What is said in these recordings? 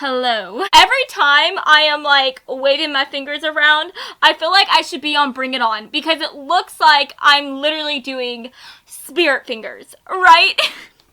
Hello. Every time I am like waving my fingers around, I feel like I should be on Bring It On because it looks like I'm literally doing spirit fingers, right?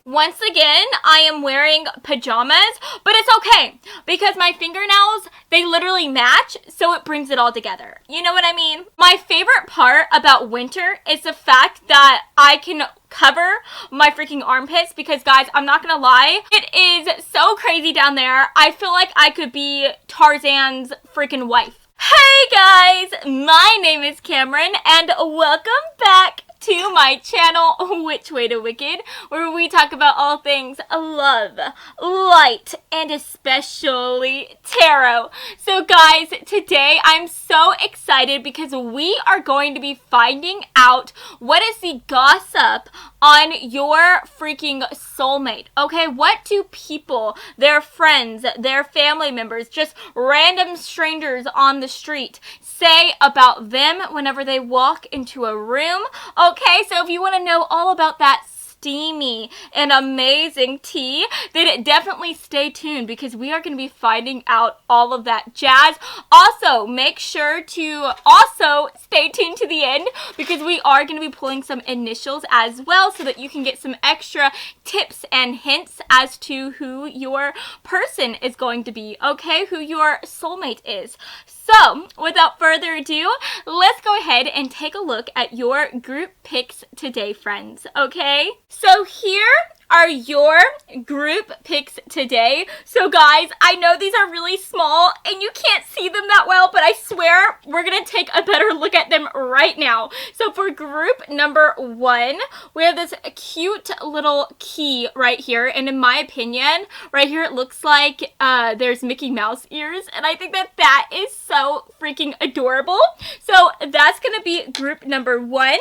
Once again, I am wearing pajamas, but it's okay because my fingernails, they literally match, so it brings it all together. You know what I mean? My favorite part about winter is the fact that I can cover my freaking armpits because, guys, I'm not gonna lie, it is so crazy down there. I feel like I could be Tarzan's freaking wife. Hey guys, my name is Cameron and welcome back to my channel, Which Way to Wicked, where we talk about all things love, light, and especially tarot. So guys, today I'm so excited because we are going to be finding out what is the gossip on your freaking soulmate. Okay, what do people, their friends, their family members, just random strangers on the street say about them whenever they walk into a room? Okay, so if you want to know all about that steamy and amazing tea, then definitely stay tuned because we are going to be finding out all of that jazz. Also, make sure to also stay tuned to the end because we are going to be pulling some initials as well so that you can get some extra tips and hints as to who your person is going to be, okay? Who your soulmate is. So, without further ado, let's go ahead and take a look at your group picks today, friends, okay? So here are your group picks today. So guys, I know these are really small and you can't see them that well, but I swear we're gonna take a better look at them right now. So for group number 1, we have this cute little key right here, and in my opinion, right here it looks like there's Mickey Mouse ears, and I think that is so freaking adorable. So that's gonna be group number 1.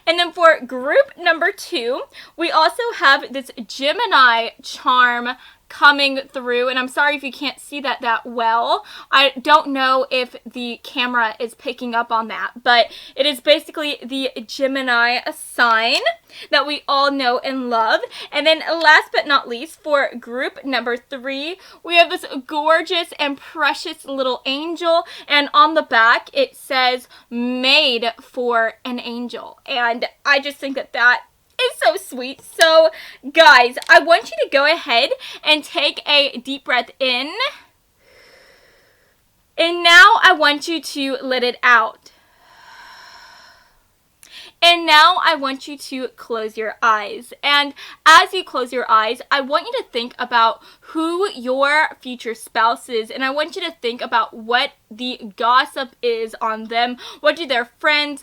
And then for group number 2, we also have this Gemini charm coming through, and I'm sorry if you can't see that well. I don't know if the camera is picking up on that, but it is basically the Gemini sign that we all know and love. And then last but not least, for group number 3, we have this gorgeous and precious little angel, and on the back it says made for an angel, and I just think that is so sweet. So guys, I want you to go ahead and take a deep breath in, and now I want you to let it out. And now I want you to close your eyes. And as you close your eyes, I want you to think about who your future spouse is. And I want you to think about what the gossip is on them. What do their friends,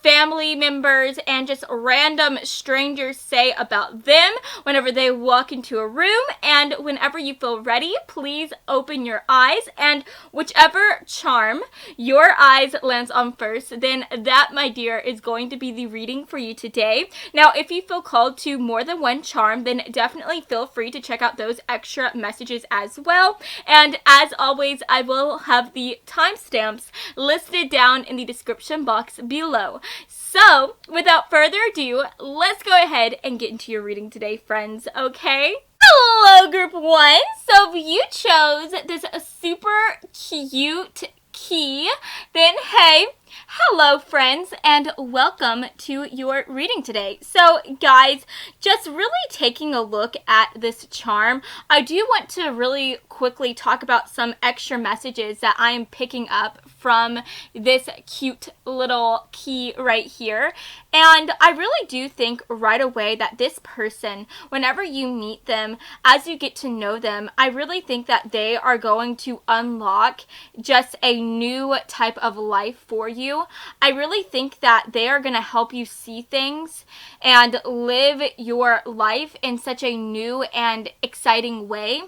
family members, and just random strangers say about them whenever they walk into a room. And whenever you feel ready, please open your eyes, and whichever charm your eyes lands on first, then that, my dear, is going to be the reading for you today. Now, if you feel called to more than one charm, then definitely feel free to check out those extra messages as well. And as always, I will have the timestamps listed down in the description box below. So, without further ado, let's go ahead and get into your reading today, friends, okay? Hello, group 1. So, if you chose this super cute key, then hey, hello friends, and welcome to your reading today. So guys, just really taking a look at this charm, I do want to really quickly talk about some extra messages that I am picking up from this cute little key right here. And I really do think right away that this person, whenever you meet them, as you get to know them, I really think that they are going to unlock just a new type of life for you. I really think that they are going to help you see things and live your life in such a new and exciting way.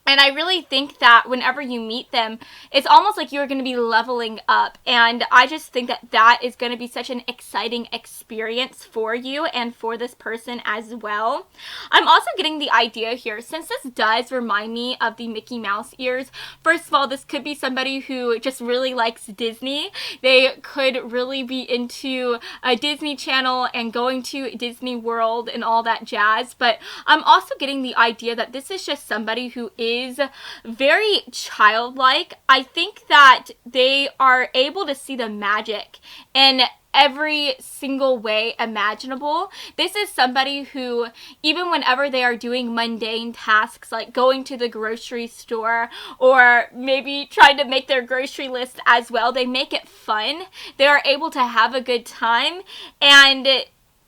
And I really think that whenever you meet them, it's almost like you're going to be leveling up. And I just think that that is going to be such an exciting experience for you and for this person as well. I'm also getting the idea here, since this does remind me of the Mickey Mouse ears. First of all, this could be somebody who just really likes Disney. They could really be into a Disney Channel and going to Disney World and all that jazz. But I'm also getting the idea that this is just somebody who is is very childlike. I think that they are able to see the magic in every single way imaginable. This is somebody who, even whenever they are doing mundane tasks like going to the grocery store or maybe trying to make their grocery list as well, they make it fun. They are able to have a good time, and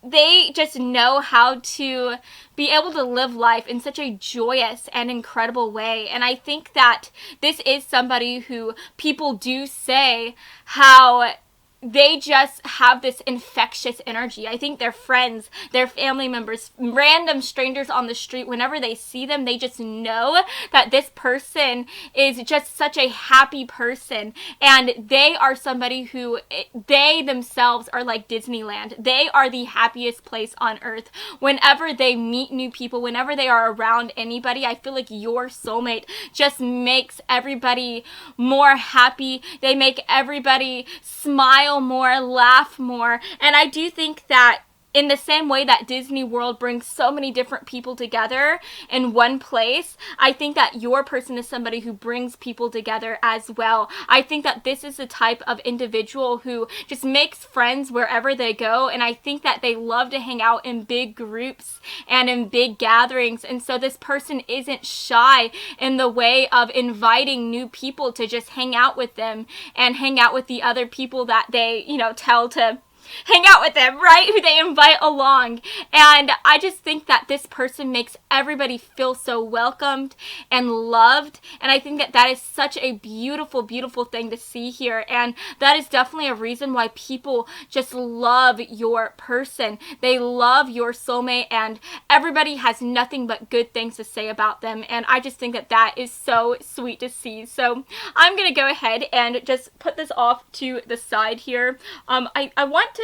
they just know how to be able to live life in such a joyous and incredible way. And I think that this is somebody who people do say how they just have this infectious energy. I think their friends, their family members, random strangers on the street, whenever they see them, they just know that this person is just such a happy person. And they are somebody who, they themselves are like Disneyland. They are the happiest place on earth. Whenever they meet new people, whenever they are around anybody, I feel like your soulmate just makes everybody more happy. They make everybody smile more, laugh more. And I do think that in the same way that Disney World brings so many different people together in one place, I think that your person is somebody who brings people together as well. I think that this is the type of individual who just makes friends wherever they go, and I think that they love to hang out in big groups and in big gatherings, and so this person isn't shy in the way of inviting new people to just hang out with them and hang out with the other people that they, tell to hang out with them, right? Who they invite along. And I just think that this person makes everybody feel so welcomed and loved. And I think that that is such a beautiful, beautiful thing to see here. And that is definitely a reason why people just love your person. They love your soulmate, and everybody has nothing but good things to say about them. And I just think that that is so sweet to see. So I'm going to go ahead and just put this off to the side here. I want to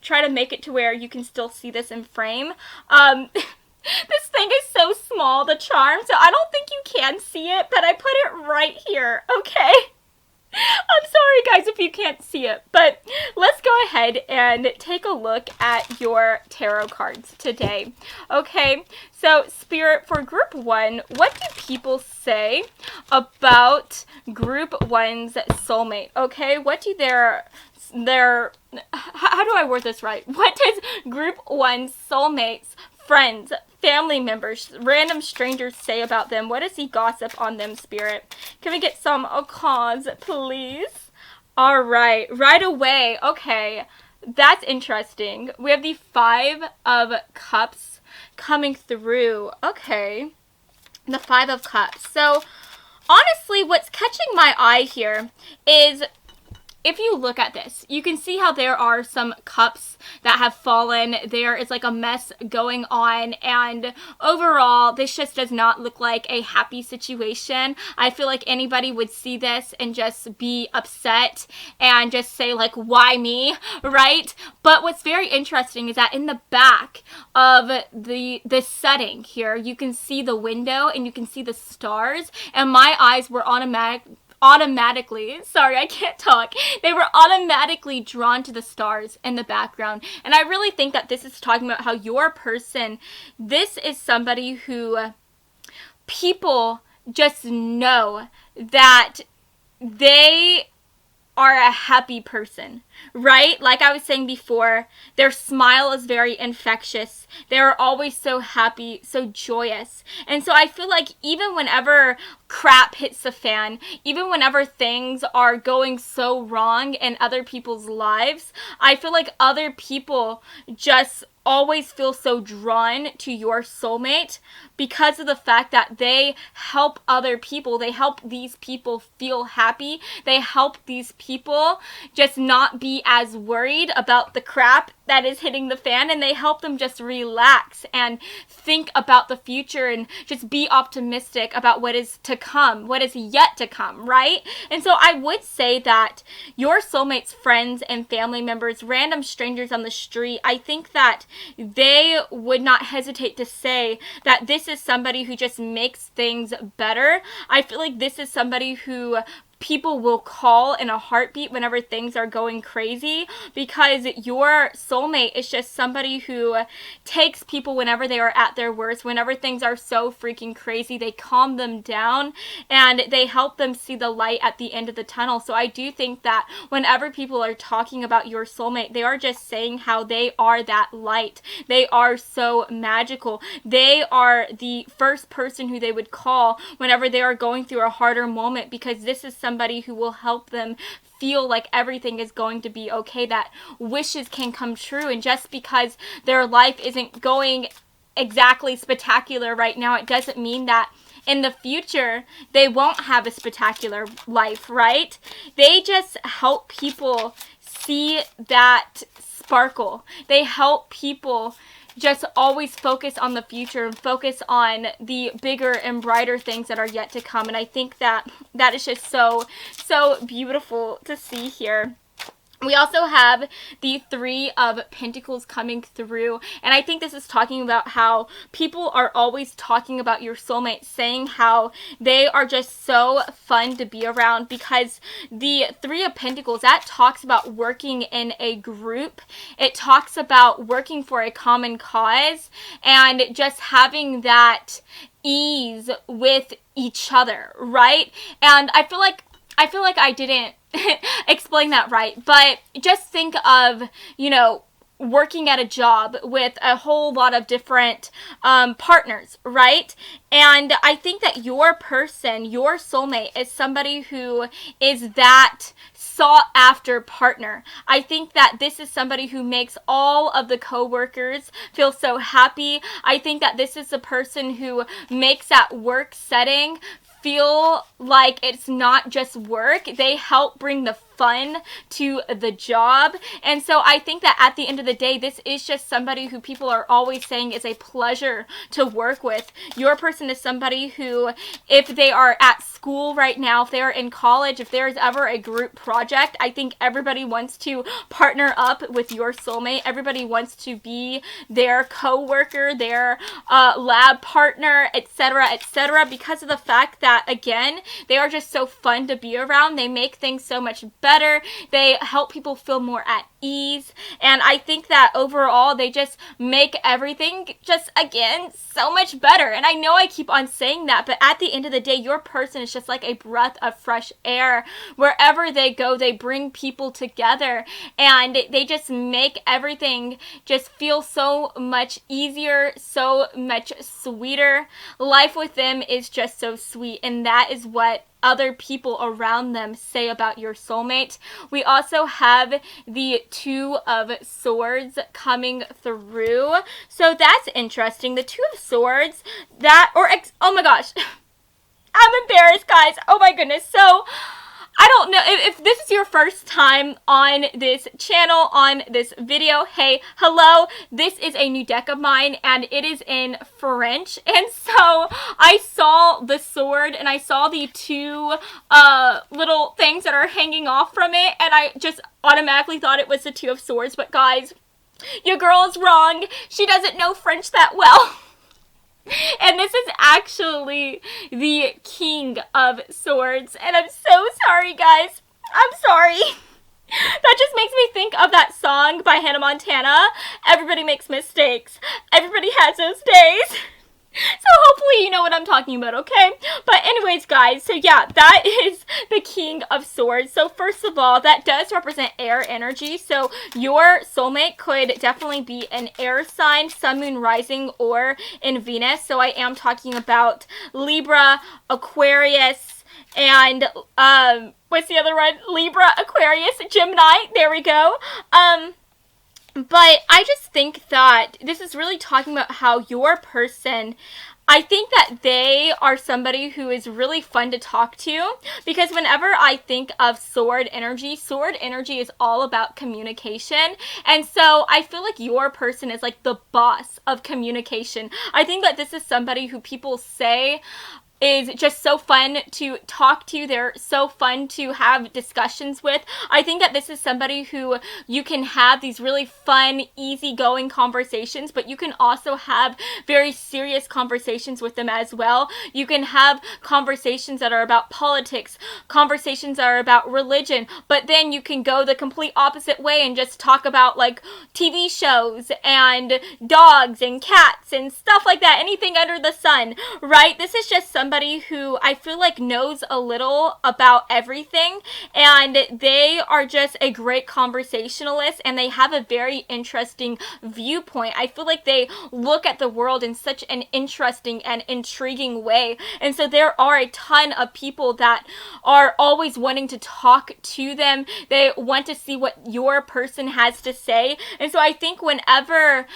try to make it to where you can still see this in frame. This thing is so small, the charm, so I don't think you can see it, but I put it right here, okay? I'm sorry guys if you can't see it, but let's go ahead and take a look at your tarot cards today. Okay, so Spirit, for group 1, what do people say about group 1's soulmate? Okay, what do their how do I word this right? What does group 1's soulmates, friends, family members, random strangers say about them? What does he gossip on them, Spirit? Can we get some cards, please? All right, right away. Okay, that's interesting. We have the 5 of Cups coming through. Okay, the 5 of Cups. So, honestly, what's catching my eye here is, if you look at this, you can see how there are some cups that have fallen. There is like a mess going on, and overall, this just does not look like a happy situation. I feel like anybody would see this and just be upset and just say like, why me, right? But what's very interesting is that in the back of the setting here, you can see the window and you can see the stars, and my eyes were automatically, sorry, I can't talk. They were automatically drawn to the stars in the background. And I really think that this is talking about how your person, this is somebody who people just know that they are a happy person, right? Like I was saying before, their smile is very infectious. They're always so happy, so joyous. And so I feel like even whenever crap hits the fan, even whenever things are going so wrong in other people's lives, I feel like other people just always feel so drawn to your soulmate because of the fact that they help other people. They help these people feel happy. They help these people just not be as worried about the crap that is hitting the fan, and they help them just relax and think about the future and just be optimistic about what is to come, what is yet to come, right? And so I would say that your soulmate's friends and family members, random strangers on the street, I think that they would not hesitate to say that this is somebody who just makes things better. I feel like this is somebody who people will call in a heartbeat whenever things are going crazy, because your soulmate is just somebody who takes people whenever they are at their worst, whenever things are so freaking crazy. They calm them down and they help them see the light at the end of the tunnel. So I do think that whenever people are talking about your soulmate, they are just saying how they are that light. They are so magical. They are the first person who they would call whenever they are going through a harder moment, because this is somebody who will help them feel like everything is going to be okay, that wishes can come true. And just because their life isn't going exactly spectacular right now, it doesn't mean that in the future they won't have a spectacular life, right? They just help people see that sparkle. They help people just always focus on the future and focus on the bigger and brighter things that are yet to come. And I think that that is just so beautiful to see here. We also have the Three of Pentacles coming through, and I think this is talking about how people are always talking about your soulmate, saying how they are just so fun to be around, because the Three of Pentacles, that talks about working in a group. It talks about working for a common cause and just having that ease with each other, right? And I feel like I didn't explain that right, but just think of, you know, working at a job with a whole lot of different partners, right? And I think that your person, your soulmate, is somebody who is that sought after partner. I think that this is somebody who makes all of the co-workers feel so happy. I think that this is the person who makes that work setting feel like it's not just work. They help bring the fun to the job. And so I think that at the end of the day, this is just somebody who people are always saying is a pleasure to work with. Your person is somebody who, if they are at school right now, if they're in college, if there's ever a group project, I think everybody wants to partner up with your soulmate. Everybody wants to be their co-worker, their lab partner, etc., because of the fact that, again, they are just so fun to be around. They make things so much better. They help people feel more at ease. And I think that overall, they just make everything just, again, so much better. And I know I keep on saying that, but at the end of the day, your person is just like a breath of fresh air. Wherever they go, they bring people together, and they just make everything just feel so much easier, so much sweeter. Life with them is just so sweet, and that is what other people around them say about your soulmate. We also have the Two of Swords coming through. So that's interesting. The Two of Swords, oh my gosh. I'm embarrassed, guys. Oh my goodness. So I don't know if this is your first time on this channel, on this video. Hey, hello. This is a new deck of mine, and it is in French. And so I saw the sword, and I saw the two little things that are hanging off from it, and I just automatically thought it was the Two of Swords. But guys, your girl is wrong. She doesn't know French that well. And this is actually the King of Swords. And I'm so sorry, guys. I'm sorry. That just makes me think of that song by Hannah Montana. Everybody makes mistakes. Everybody has those days. So hopefully you know what I'm talking about, okay? But anyways, guys, so yeah, that is the King of Swords. So first of all, that does represent air energy. So your soulmate could definitely be an air sign, Sun, Moon, Rising, or in Venus. So I am talking about Libra, Aquarius, and what's the other one? Libra, Aquarius, Gemini. There we go. But I just think that this is really talking about how your person, I think that they are somebody who is really fun to talk to, because whenever I think of sword energy is all about communication. And so I feel like your person is like the boss of communication. I think that this is somebody who people say is just so fun to talk to. They're so fun to have discussions with. I think that this is somebody who you can have these really fun, easygoing conversations, but you can also have very serious conversations with them as well. You can have conversations that are about politics, conversations that are about religion, but then you can go the complete opposite way and just talk about like TV shows and dogs and cats and stuff like that, anything under the sun, right? This is just somebody who I feel like knows a little about everything, and they are just a great conversationalist, and they have a very interesting viewpoint. I feel like they look at the world in such an interesting and intriguing way, and so there are a ton of people that are always wanting to talk to them. They want to see what your person has to say, and so I think whenever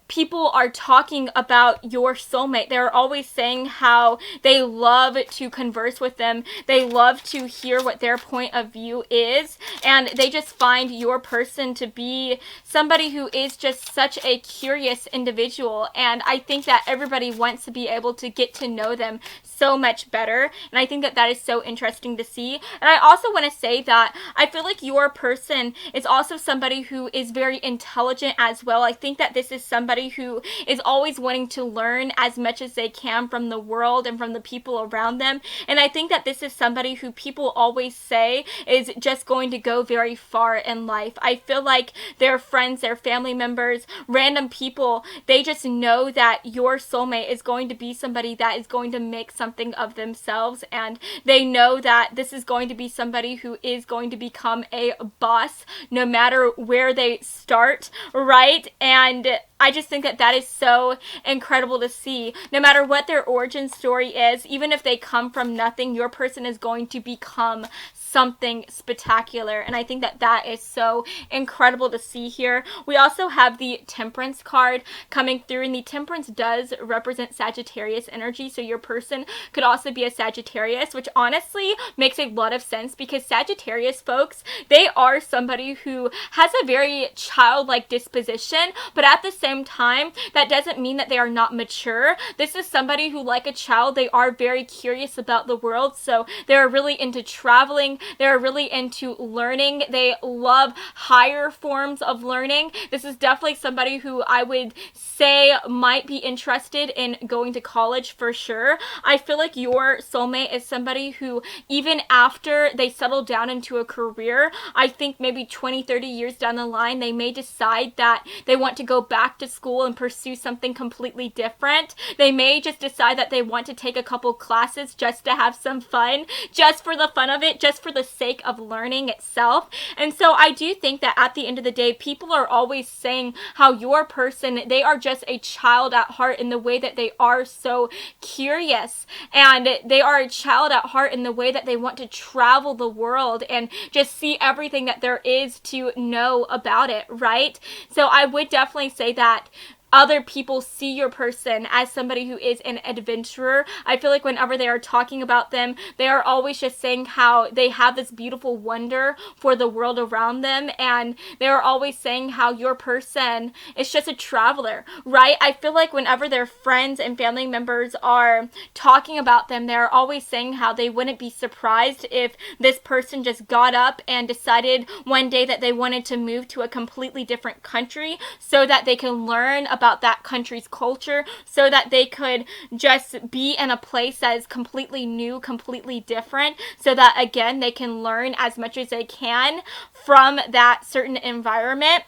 people are talking about your soulmate, they're always saying how they love to converse with them. They love to hear what their point of view is, and they just find your person to be somebody who is just such a curious individual, and I think that everybody wants to be able to get to know them so much better, and I think that that is so interesting to see. And I also want to say that I feel like your person is also somebody who is very intelligent as well. I think that this is somebody who is always wanting to learn as much as they can from the world and from the people around them, and I think that this is somebody who people always say is just going to go very far in life. I feel like their friends, their family members, random people, they just know that your soulmate is going to be somebody that is going to make something of themselves, and they know that this is going to be somebody who is going to become a boss no matter where they start, right? And I just think that that is so incredible to see. No matter what their origin story is, even if they come from nothing, your person is going to become something spectacular, and I think that that is so incredible to see here. We also have the Temperance card coming through, and the Temperance does represent Sagittarius energy, so your person could also be a Sagittarius, which honestly makes a lot of sense because Sagittarius folks, they are somebody who has a very childlike disposition, but at the same time, that doesn't mean that they are not mature. This is somebody who, like a child, they are very curious about the world, so they're really into traveling, they're really into learning, they love higher forms of learning. This is definitely somebody who I would say might be interested in going to college for sure. I feel like your soulmate is somebody who, even after they settle down into a career, I think maybe 20-30 years down the line, they may decide that they want to go back to school and pursue something completely different. They may just decide that they want to take a couple classes just to have some fun, just for the fun of it, just for the sake of learning itself. And so I do think that at the end of the day, people are always saying how your person, they are just a child at heart in the way that they are so curious, and they are a child at heart in the way that they want to travel the world and just see everything that there is to know about it, right? So I would definitely say that other people see your person as somebody who is an adventurer. I feel like whenever they are talking about them, they are always just saying how they have this beautiful wonder for the world around them, and they are always saying how your person is just a traveler, right? I feel like whenever their friends and family members are talking about them, they're always saying how they wouldn't be surprised if this person just got up and decided one day that they wanted to move to a completely different country so that they can learn about that country's culture, so that they could just be in a place that is completely new, completely different, so that again they can learn as much as they can from that certain environment.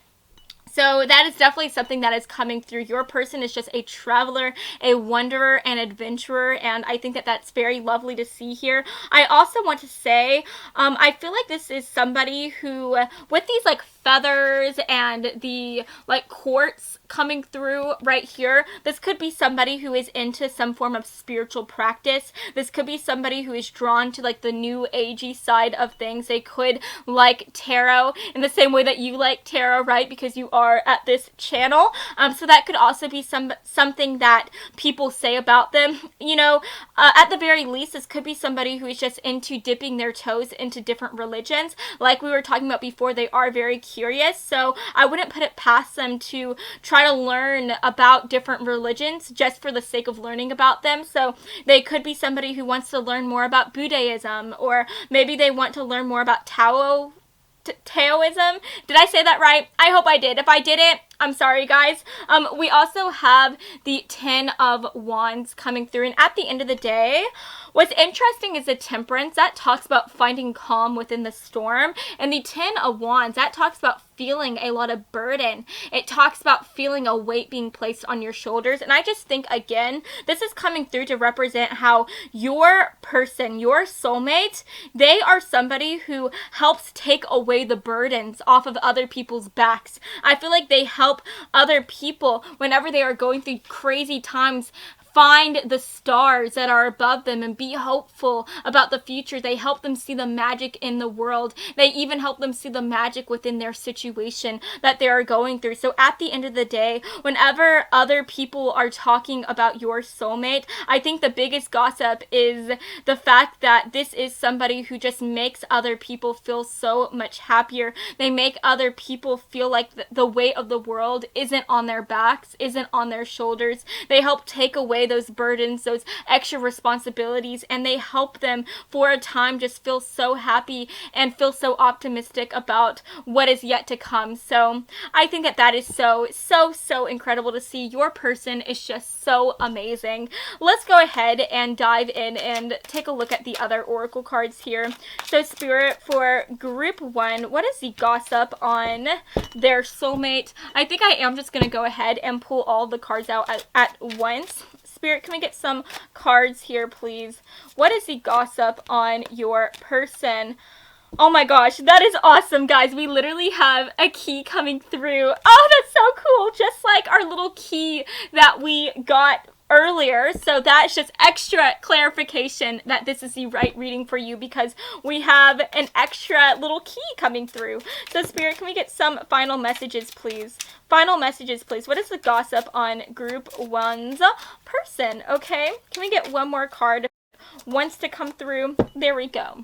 So that is definitely something that is coming through. Your person is just a traveler, a wanderer, an adventurer, and I think that that's very lovely to see here. I also want to say, I feel like this is somebody who, with these like feathers and the like quartz coming through right here, this could be somebody who is into some form of spiritual practice. This could be somebody who is drawn to like the new agey side of things. They could like tarot in the same way that you like tarot, right? Because you are at this channel. So that could also be something that people say about them. You know, at the very least, this could be somebody who is just into dipping their toes into different religions. Like we were talking about before, they are very curious, so I wouldn't put it past them to try to learn about different religions just for the sake of learning about them. So they could be somebody who wants to learn more about Buddhism, or maybe they want to learn more about Taoism. Did I say that right? I hope I did. If I didn't, I'm sorry, guys. We also have the 10 of Wands coming through, and at the end of the day, what's interesting is the Temperance. That talks about finding calm within the storm, and the 10 of Wands, that talks about feeling a lot of burden. It talks about feeling a weight being placed on your shoulders, and I just think, again, this is coming through to represent how your person, your soulmate, they are somebody who helps take away the burdens off of other people's backs. I feel like they help other people whenever they are going through crazy times find the stars that are above them and be hopeful about the future. They help them see the magic in the world. They even help them see the magic within their situation that they are going through. So at the end of the day, whenever other people are talking about your soulmate, I think the biggest gossip is the fact that this is somebody who just makes other people feel so much happier. They make other people feel like the weight of the world isn't on their backs, isn't on their shoulders. They help take away those burdens, those extra responsibilities, and they help them for a time just feel so happy and feel so optimistic about what is yet to come. So I think that that is so incredible to see. Your person is just so amazing. Let's go ahead and dive in and take a look at the other oracle cards here. So Spirit, for group 1, what is the gossip on their soulmate? I think I am just going to go ahead and pull all the cards out at once. Spirit, can we get some cards here, please? What is the gossip on your person? Oh my gosh, that is awesome, guys. We literally have a key coming through. Oh, that's so cool. Just like our little key that we got earlier. So that's just extra clarification that this is the right reading for you, because we have an extra little key coming through. So Spirit, can we get some final messages, please? Final messages, please. What is the gossip on group 1's person? Okay, can we get one more card wants to come through? There we go.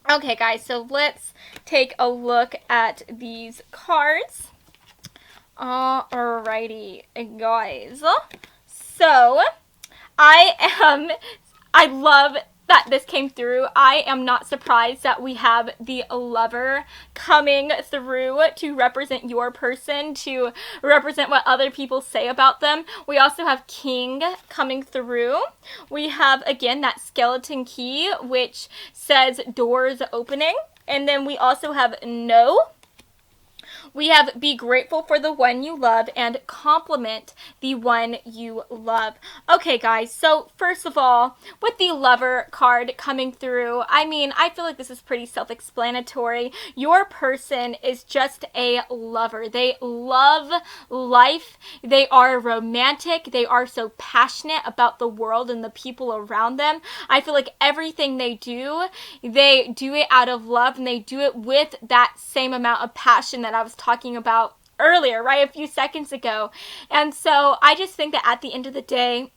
Okay, guys, so let's take a look at these cards. Alrighty, guys. So, I love that this came through. I am not surprised that we have the Lover coming through to represent your person, to represent what other people say about them. We also have King coming through. We have, again, that skeleton key, which says doors opening. And then we also have No. We have be grateful for the one you love and compliment the one you love. Okay, guys, so first of all, with the Lover card coming through, I mean, I feel like this is pretty self-explanatory. Your person is just a lover. They love life. They are romantic. They are so passionate about the world and the people around them. I feel like everything they do it out of love, and they do it with that same amount of passion that I was talking about earlier, right, a few seconds ago. And so I just think that at the end of the day,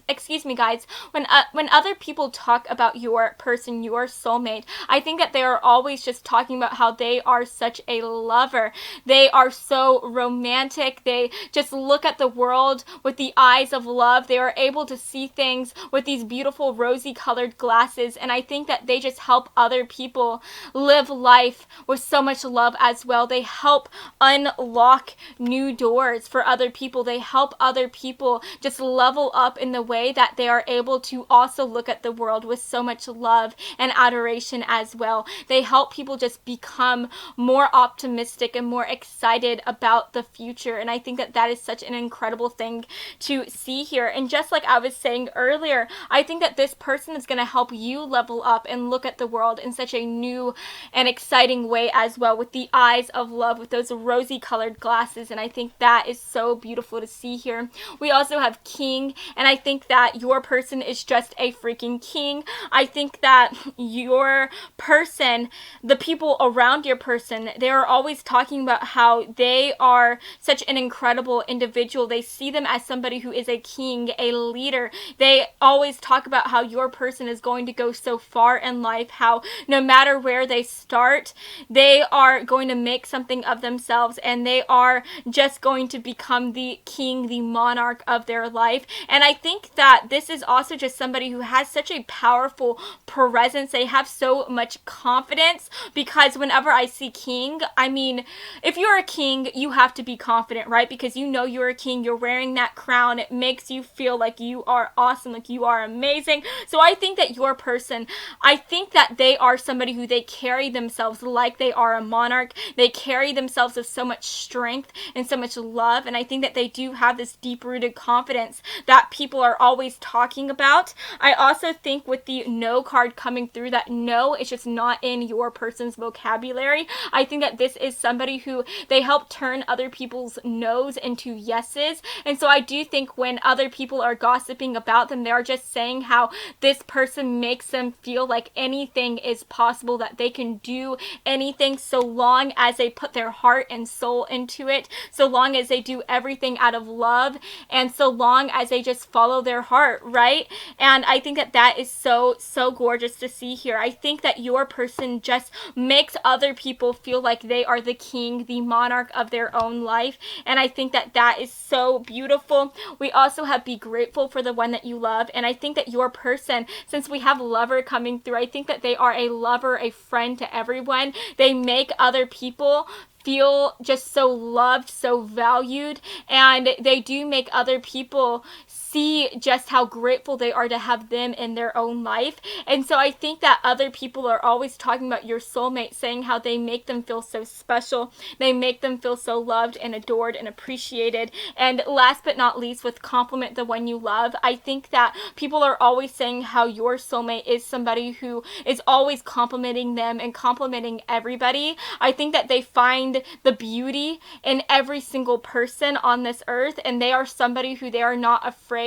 excuse me, guys, when other people talk about your person, your soulmate, I think that they are always just talking about how they are such a lover. They are so romantic. They just look at the world with the eyes of love. They are able to see things with these beautiful rosy colored glasses, and I think that they just help other people live life with so much love as well. They help unlock new doors for other people. They help other people just level up in the way that they are able to also look at the world with so much love and adoration as well. They help people just become more optimistic and more excited about the future, and I think that that is such an incredible thing to see here. And just like I was saying earlier, I think that this person is going to help you level up and look at the world in such a new and exciting way as well, with the eyes of love, with those rosy colored colored glasses, and I think that is so beautiful to see here. We also have king, and I think that your person is just a freaking king. I think that your person, the people around your person, they are always talking about how they are such an incredible individual. They see them as somebody who is a king, a leader. They always talk about how your person is going to go so far in life, how no matter where they start, they are going to make something of themselves, and they are just going to become the king, the monarch of their life. And I think that this is also just somebody who has such a powerful presence. They have so much confidence, because whenever I see king, I mean, if you're a king, you have to be confident, right? Because you know you're a king, you're wearing that crown, it makes you feel like you are awesome, like you are amazing. So I think that your person, I think that they are somebody who they carry themselves like they are a monarch. They carry themselves with so much strength and so much love, and I think that they do have this deep-rooted confidence that people are always talking about. I also think with the no card coming through, that no is just not in your person's vocabulary. I think that this is somebody who they help turn other people's no's into yeses, and so I do think when other people are gossiping about them, they're just saying how this person makes them feel like anything is possible, that they can do anything so long as they put their heart and soul into it, so long as they do everything out of love, and so long as they just follow their heart, right? And I think that that is so gorgeous to see here. I think that your person just makes other people feel like they are the king, the monarch of their own life, and I think that that is so beautiful. We also have be grateful for the one that you love, and I think that your person, since we have lover coming through, I think that they are a lover, a friend to everyone. They make other people feel just so loved, so valued, and they do make other people see just how grateful they are to have them in their own life. And so I think that other people are always talking about your soulmate, saying how they make them feel so special, they make them feel so loved and adored and appreciated. And last but not least, with compliment the one you love, I think that people are always saying how your soulmate is somebody who is always complimenting them and complimenting everybody. I think that they find the beauty in every single person on this earth, and they are somebody who they are not afraid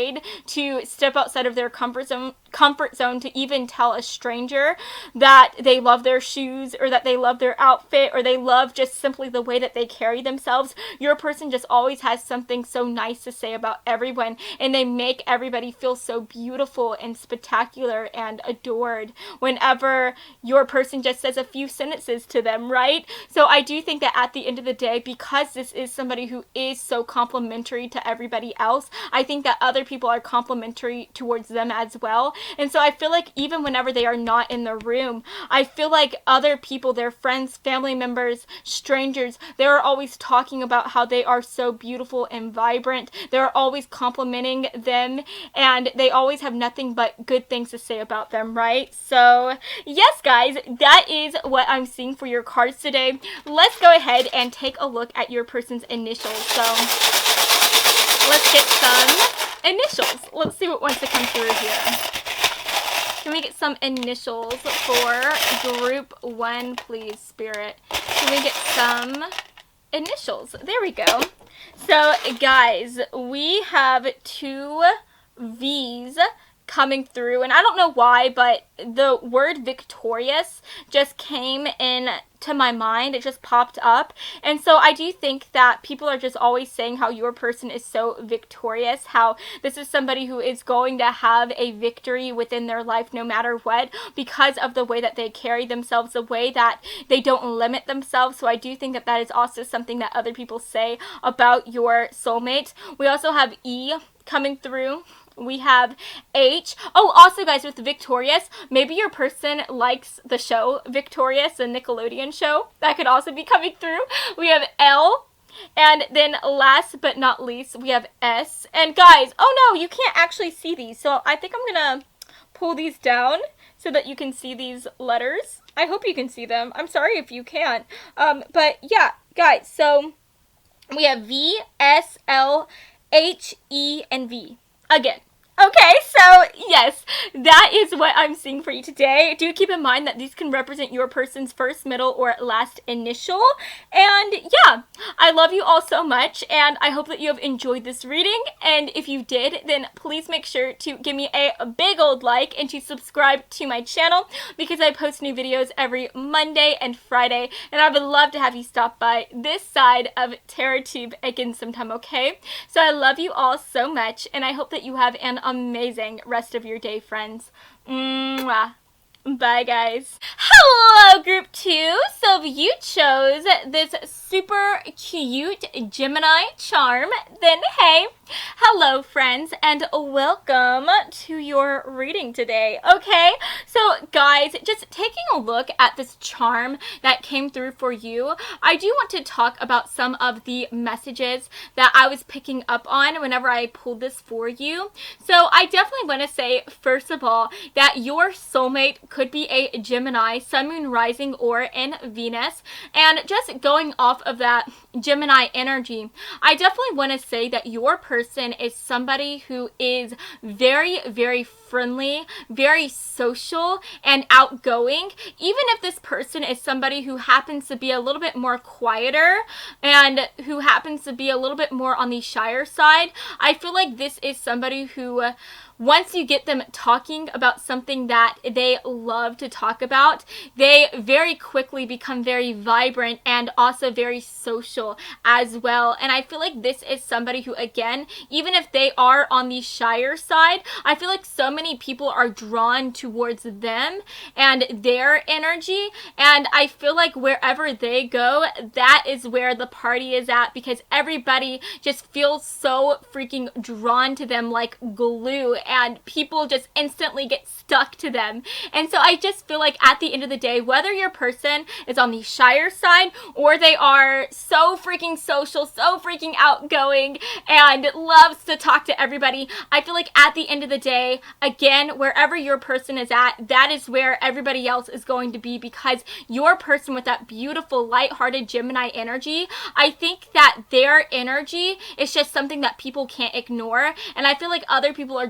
to step outside of their comfort zone to even tell a stranger that they love their shoes, or that they love their outfit, or they love just simply the way that they carry themselves. Your person just always has something so nice to say about everyone, and they make everybody feel so beautiful and spectacular and adored whenever your person just says a few sentences to them, right? So I do think that at the end of the day, because this is somebody who is so complimentary to everybody else, I think that other people are complimentary towards them as well. And so I feel like even whenever they are not in the room, I feel like other people, their friends, family members, strangers, they're always talking about how they are so beautiful and vibrant. They're always complimenting them, and they always have nothing but good things to say about them, right? So yes, guys, that is what I'm seeing for your cards today. Let's go ahead and take a look at your person's initials. So let's get some initials. Let's see what wants to come through here. Can we get some initials for group 1, please, Spirit? Can we get some initials? There we go. So, guys, we have 2 V's coming through, and I don't know why, but the word victorious just came in to my mind. It just popped up, and so I do think that people are just always saying how your person is so victorious, how this is somebody who is going to have a victory within their life no matter what, because of the way that they carry themselves, the way that they don't limit themselves. So I do think that that is also something that other people say about your soulmate. We also have E coming through. We have H. Oh, also, guys, with Victorious, maybe your person likes the show Victorious, the Nickelodeon show. That could also be coming through. We have L. And then last but not least, we have S. And guys, oh no, you can't actually see these. So I think I'm going to pull these down so that you can see these letters. I hope you can see them. I'm sorry if you can't. But yeah, guys, so we have V, S, L, H, E, and V. Again, Okay, so yes, that is what I'm seeing for you today. Do keep in mind that these can represent your person's first, middle, or last initial. And yeah, I love you all so much, and I hope that you have enjoyed this reading. And if you did, then please make sure to give me a big old like and to subscribe to my channel, because I post new videos every Monday and Friday, and I would love to have you stop by this side of TerraTube again sometime, okay? So I love you all so much, and I hope that you have an amazing rest of your day, friends. Mwah. Bye, guys. Hello, group 2. So if you chose this super cute Gemini charm, then hey, hello, friends, and welcome to your reading today. Okay, so guys, just taking a look at this charm that came through for you, I do want to talk about some of the messages that I was picking up on whenever I pulled this for you. So I definitely want to say, first of all, that your soulmate could be a Gemini, Sun, Moon, Rising, or in Venus. And just going off of that Gemini energy, I definitely want to say that your person is somebody who is very, very friendly, very social, and outgoing. Even if this person is somebody who happens to be a little bit more quieter and who happens to be a little bit more on the shyer side, I feel like this is somebody who, once you get them talking about something that they love to talk about, they very quickly become very vibrant and also very social as well. And I feel like this is somebody who, again, even if they are on the shyer side, I feel like so many people are drawn towards them and their energy. And I feel like wherever they go, that is where the party is at, because everybody just feels so freaking drawn to them like glue, and people just instantly get stuck to them. And so I just feel like at the end of the day, whether your person is on the shyer side or they are so freaking social, so freaking outgoing, and loves to talk to everybody, I feel like at the end of the day, again, wherever your person is at, that is where everybody else is going to be, because your person with that beautiful, lighthearted Gemini energy, I think that their energy is just something that people can't ignore. And I feel like other people are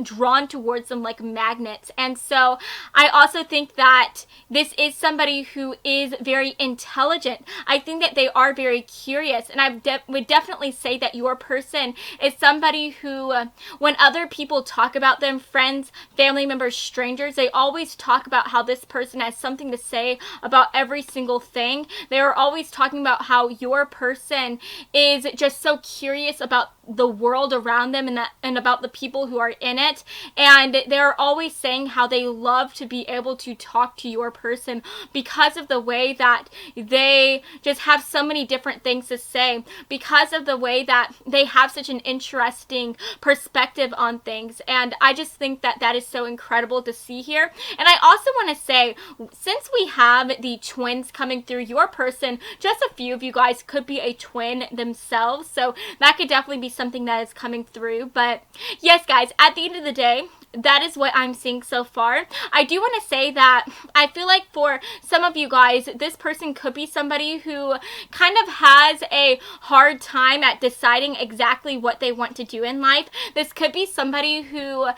drawn towards them like magnets. And so I also think that this is somebody who is very intelligent. I think that they are very curious, and I would definitely say that your person is somebody who, when other people talk about them, friends, family members, strangers, they always talk about how this person has something to say about every single thing. They are always talking about how your person is just so curious about the world around them and about the people who are in it. And they're always saying how they love to be able to talk to your person because of the way that they just have so many different things to say, because of the way that they have such an interesting perspective on things. And I just think that that is so incredible to see here. And I also want to say, since we have the twins coming through your person, just a few of you guys could be a twin themselves, so that could definitely be something that is coming through. But yes, guys, at the end of the day, that is what I'm seeing so far. I do want to say that I feel like for some of you guys, this person could be somebody who kind of has a hard time at deciding exactly what they want to do in life. This could be somebody who,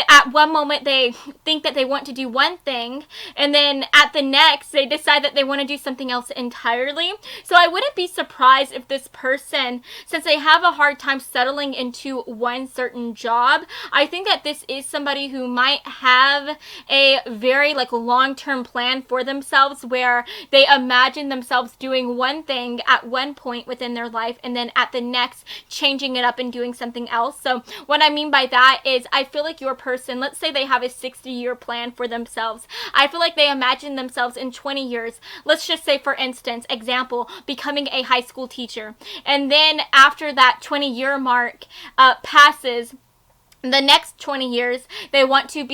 at one moment they think that they want to do one thing, and then at the next they decide that they want to do something else entirely. So I wouldn't be surprised if this person, since they have a hard time settling into one certain job, I think that this is somebody who might have a very long-term plan for themselves, where they imagine themselves doing one thing at one point within their life and then at the next changing it up and doing something else. So what I mean by that is, I feel like your person, let's say they have a 60-year plan for themselves. I feel like they imagine themselves in 20 years. Let's just say, for instance, example, becoming a high school teacher. And then after that 20-year mark passes, the next 20 years, they want to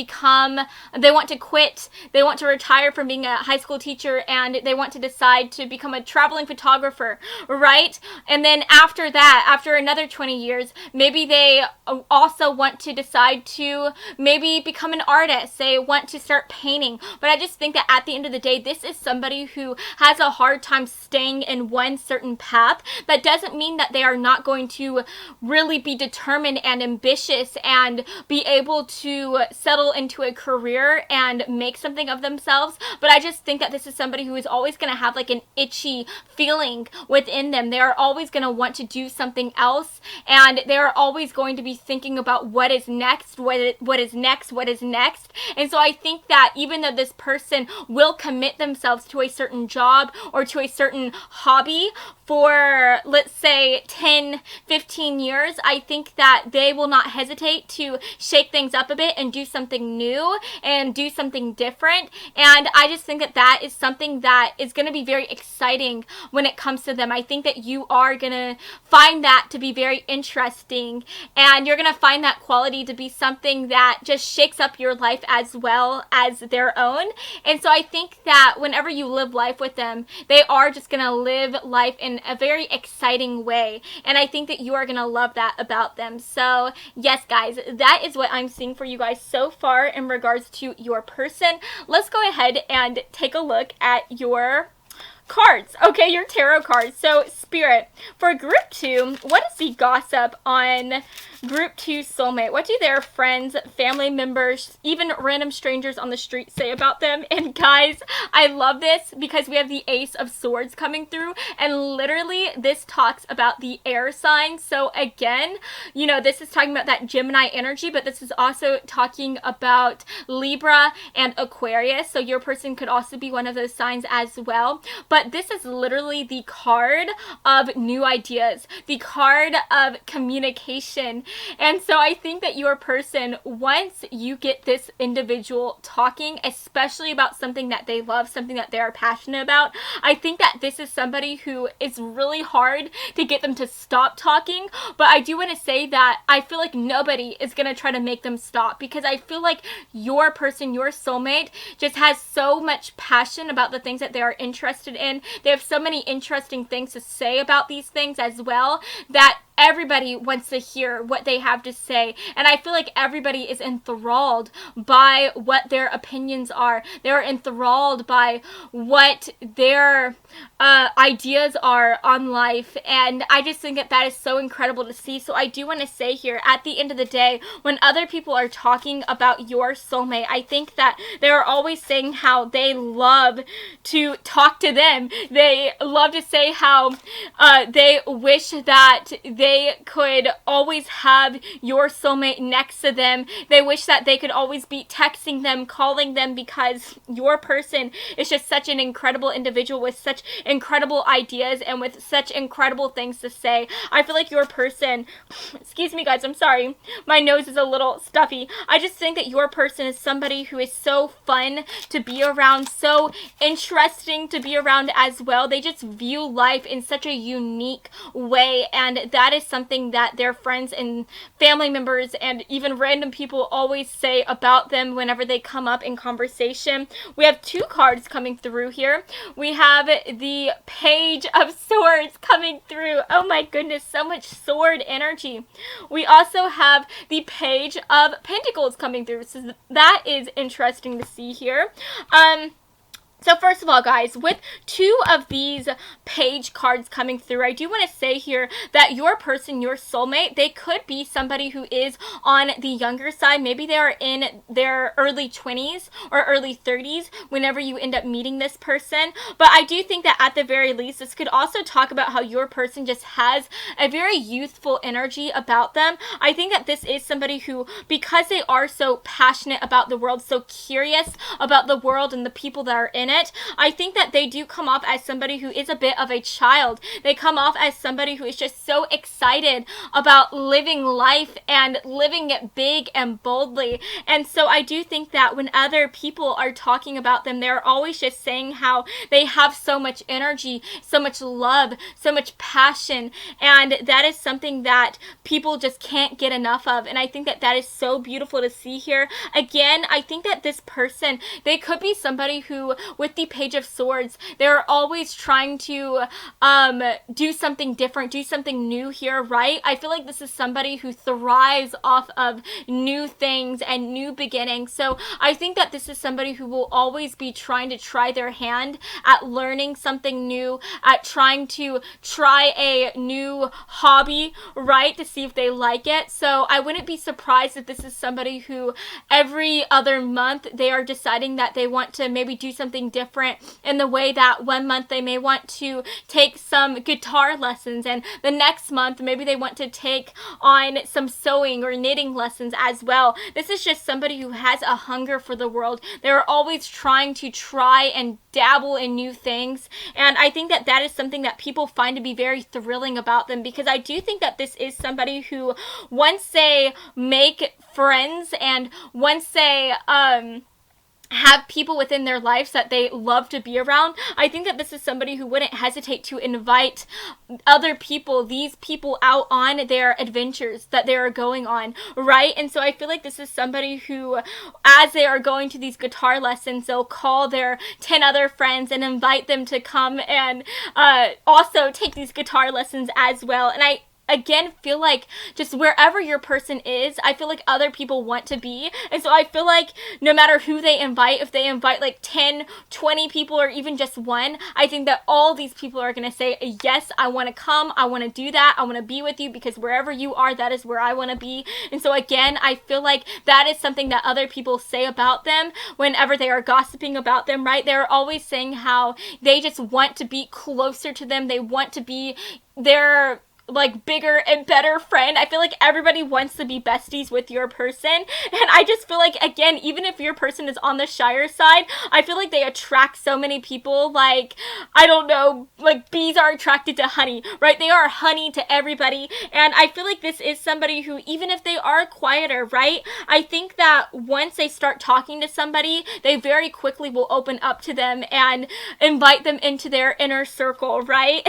quit, they want to retire from being a high school teacher, and they want to decide to become a traveling photographer, right? And then after that, after another 20 years, maybe they also want to decide to maybe become an artist. They want to start painting. But I just think that at the end of the day, this is somebody who has a hard time staying in one certain path. That doesn't mean that they are not going to really be determined and ambitious and be able to settle into a career and make something of themselves. But I just think that this is somebody who is always going to have like an itchy feeling within them. They are always going to want to do something else, and they are always going to be thinking about what is next, what is next. And so I think that even though this person will commit themselves to a certain job or to a certain hobby for, let's say, 10, 15 years, I think that they will not hesitate to shake things up a bit and do something new and do something different. And I just think that that is something that is going to be very exciting when it comes to them. I think that you are going to find that to be very interesting, and you're going to find that quality to be something that just shakes up your life as well as their own. And so I think that whenever you live life with them, they are just going to live life in a very exciting way, and I think that you are going to love that about them. So yes, guys, that is what I'm seeing for you guys so far in regards to your person. Let's go ahead and take a look at your cards. Okay, your tarot cards. So Spirit, for group 2, what is the gossip on group 2 soulmate? What do their friends, family members, even random strangers on the street say about them? And guys, I love this because we have the Ace of Swords coming through, and literally this talks about the air signs. So again, you know, this is talking about that Gemini energy, but this is also talking about Libra and Aquarius. So your person could also be one of those signs as well. But this is literally the card of new ideas, the card of communication. And so I think that your person, once you get this individual talking, especially about something that they love, something that they are passionate about, I think that this is somebody who is really hard to get them to stop talking. But I do want to say that I feel like nobody is going to try to make them stop, because I feel like your person, your soulmate, just has so much passion about the things that they are interested in. They have so many interesting things to say about these things as well, that everybody wants to hear what they have to say. And I feel like everybody is enthralled by what their opinions are. They're enthralled by what their ideas are on life. And I just think that that is so incredible to see. So I do want to say here, at the end of the day, when other people are talking about your soulmate, I think that they're always saying how they love to talk to them. They love to say how they wish that they could always have your soulmate next to them. They wish that they could always be texting them, calling them, because your person is just such an incredible individual with such incredible ideas and with such incredible things to say. I feel like your person, excuse me guys, I'm sorry, my nose is a little stuffy. I just think that your person is somebody who is so fun to be around, so interesting to be around as well. They just view life in such a unique way, and that is something that their friends and family members and even random people always say about them whenever they come up in conversation. We have 2 cards coming through here. We have the Page of Swords coming through. Oh my goodness, so much sword energy. We also have the Page of Pentacles coming through. So that is interesting to see here. So first of all, guys, with 2 of these page cards coming through, I do want to say here that your person, your soulmate, they could be somebody who is on the younger side. Maybe they are in their early 20s or early 30s whenever you end up meeting this person. But I do think that at the very least, this could also talk about how your person just has a very youthful energy about them. I think that this is somebody who, because they are so passionate about the world, so curious about the world and the people that are in it, I think that they do come off as somebody who is a bit of a child. They come off as somebody who is just so excited about living life and living it big and boldly. And so I do think that when other people are talking about them, they're always just saying how they have so much energy, so much love, so much passion, and that is something that people just can't get enough of. And I think that that is so beautiful to see here. Again, I think that this person, they could be somebody who with the Page of Swords, they're always trying to do something different, do something new here, right? I feel like this is somebody who thrives off of new things and new beginnings. So I think that this is somebody who will always be trying to try their hand at learning something new, at trying to try a new hobby, right, to see if they like it. So I wouldn't be surprised if this is somebody who every other month they are deciding that they want to maybe do something different, in the way that one month they may want to take some guitar lessons, and the next month maybe they want to take on some sewing or knitting lessons as well. This is just somebody who has a hunger for the world. They're always trying to try and dabble in new things, and I think that that is something that people find to be very thrilling about them, because I do think that this is somebody who, once they make friends and once they have people within their lives that they love to be around, I think that this is somebody who wouldn't hesitate to invite other people, these people, out on their adventures that they are going on, right? And so I feel like this is somebody who, as they are going to these guitar lessons, they'll call their 10 other friends and invite them to come and also take these guitar lessons as well. And I again feel like just wherever your person is, I feel like other people want to be. And so I feel like no matter who they invite, if they invite like 10, 20 people, or even just one, I think that all these people are going to say, yes, I want to come, I want to do that, I want to be with you, because wherever you are, that is where I want to be. And so again, I feel like that is something that other people say about them whenever they are gossiping about them, right? They're always saying how they just want to be closer to them, they want to be their like bigger and better friend. I feel like everybody wants to be besties with your person, and I just feel like, again, even if your person is on the shyer side, I feel like they attract so many people. Like, I don't know, like bees are attracted to honey, right? They are honey to everybody, and I feel like this is somebody who, even if they are quieter, right, I think that once they start talking to somebody, they very quickly will open up to them and invite them into their inner circle, right?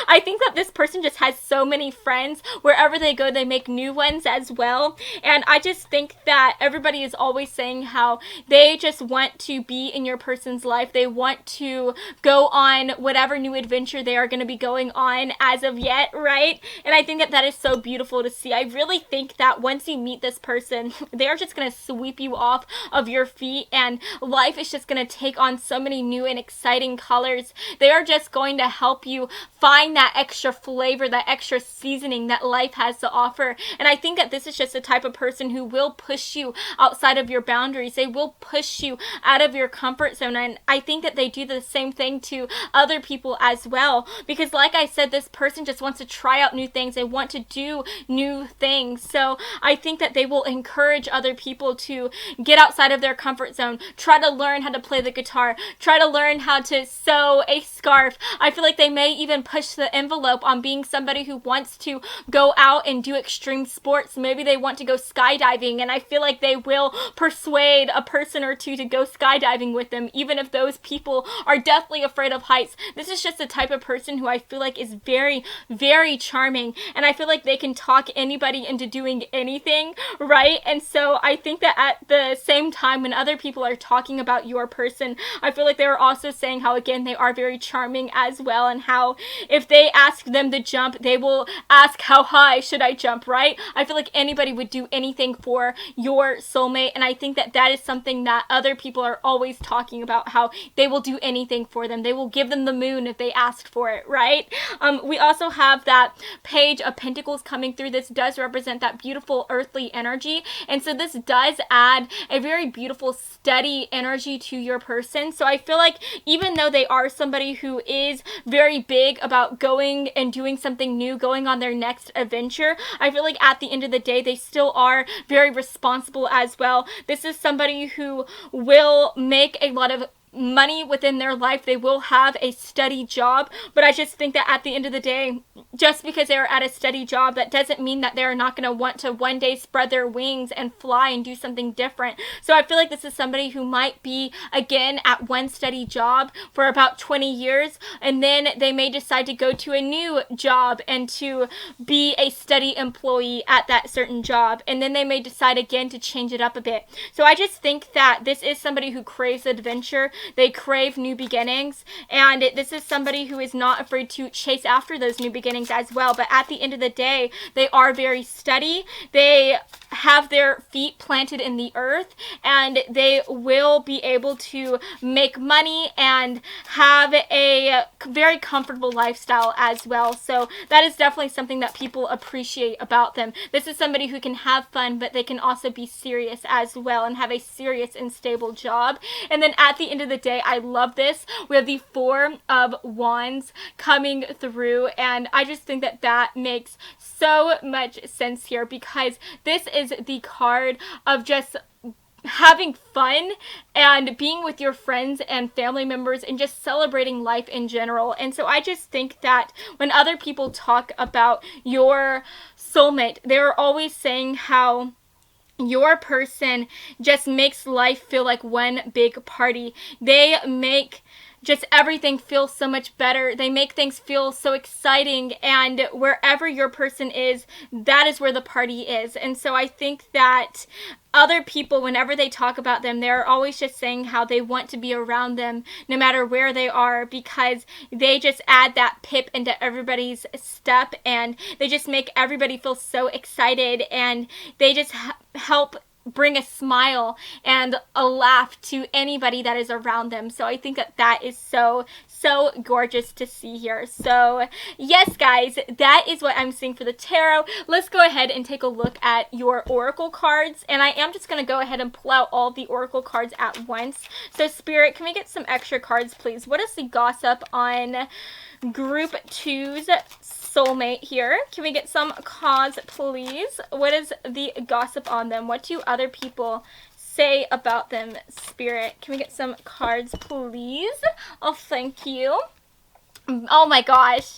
I think that this person just has so many friends. Wherever they go, they make new ones as well. And I just think that everybody is always saying how they just want to be in your person's life. They want to go on whatever new adventure they are going to be going on as of yet, right? And I think that that is so beautiful to see. I really think that once you meet this person, they are just going to sweep you off of your feet, and life is just going to take on so many new and exciting colors. They are just going to help you find that extra flavor, that extra seasoning that life has to offer. And I think that this is just the type of person who will push you outside of your boundaries. They will push you out of your comfort zone, and I think that they do the same thing to other people as well, because like I said, this person just wants to try out new things. They want to do new things. So I think that they will encourage other people to get outside of their comfort zone, try to learn how to play the guitar, try to learn how to sew a scarf. I feel like they may even push the envelope on being somebody who wants to go out and do extreme sports. Maybe they want to go skydiving, and I feel like they will persuade a person or two to go skydiving with them, even if those people are deathly afraid of heights. This is just the type of person who I feel like is very, very charming, and I feel like they can talk anybody into doing anything, right? And so I think that at the same time, when other people are talking about your person, I feel like they are also saying how, again, they are very charming as well, and how if they ask them to jump, they will ask, how high should I jump, right? I feel like anybody would do anything for your soulmate, and I think that that is something that other people are always talking about, how they will do anything for them. They will give them the moon if they asked for it, right? We also have that Page of Pentacles coming through. This does represent that beautiful earthly energy, and so this does add a very beautiful steady energy to your person. So I feel like even though they are somebody who is very big about going and doing something new, going on their next adventure, I feel like at the end of the day, they still are very responsible as well. This is somebody who will make a lot of money within their life. They will have a steady job, but I just think that at the end of the day, just because they're at a steady job, that doesn't mean that they're not going to want to one day spread their wings and fly and do something different. So I feel like this is somebody who might be, again, at one steady job for about 20 years, and then they may decide to go to a new job and to be a steady employee at that certain job, and then they may decide again to change it up a bit. So I just think that this is somebody who craves adventure. they crave new beginnings, and this is somebody who is not afraid to chase after those new beginnings as well. But at the end of the day, they are very steady. They have their feet planted in the earth, and they will be able to make money and have a very comfortable lifestyle as well. So that is definitely something that people appreciate about them. This is somebody who can have fun, but they can also be serious as well and have a serious and stable job. And then at the end of the day, I love this. We have the Four of Wands coming through, and I just think that that makes so much sense here, because this is the card of just having fun and being with your friends and family members and just celebrating life in general. And so I just think that when other people talk about your soulmate, they're always saying how your person just makes life feel like one big party. They make just everything feels so much better. They make things feel so exciting, and wherever your person is, that is where the party is. And so I think that other people, whenever they talk about them, they're always just saying how they want to be around them no matter where they are, because they just add that pip into everybody's step, and they just make everybody feel so excited, and they just help bring a smile and a laugh to anybody that is around them. So I think that that is so gorgeous to see here. So yes, guys, that is what I'm seeing for the tarot. Let's go ahead and take a look at your oracle cards, and I am just going to go ahead and pull out all the oracle cards at once. So Spirit, can we get some extra cards, please? What is the gossip on Group 2's soulmate here? Can we get some cause, please? What is the gossip on them? What do other people say about them, Spirit? Can we get some cards, please? Oh, thank you. Oh my gosh.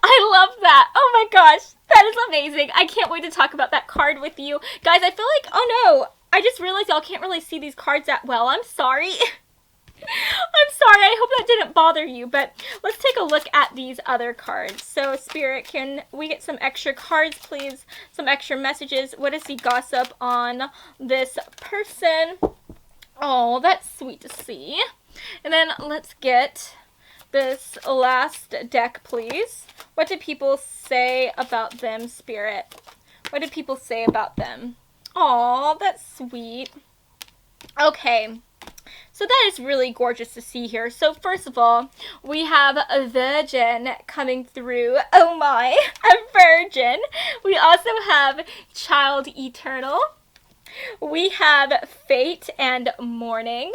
I love that. Oh my gosh. That is amazing. I can't wait to talk about that card with you. Guys, I feel like, oh no, I just realized y'all can't really see these cards that well. I'm sorry. I'm sorry, I hope that didn't bother you, but let's take a look at these other cards. So, Spirit, can we get some extra cards, please? Some extra messages. What is the gossip on this person? Oh, that's sweet to see. And then let's get this last deck, please. What do people say about them, Spirit? What do people say about them? Oh, that's sweet. Okay. So that is really gorgeous to see here. So first of all, we have a Virgin coming through. Oh my, a Virgin. We also have Child Eternal. We have Fate and Mourning.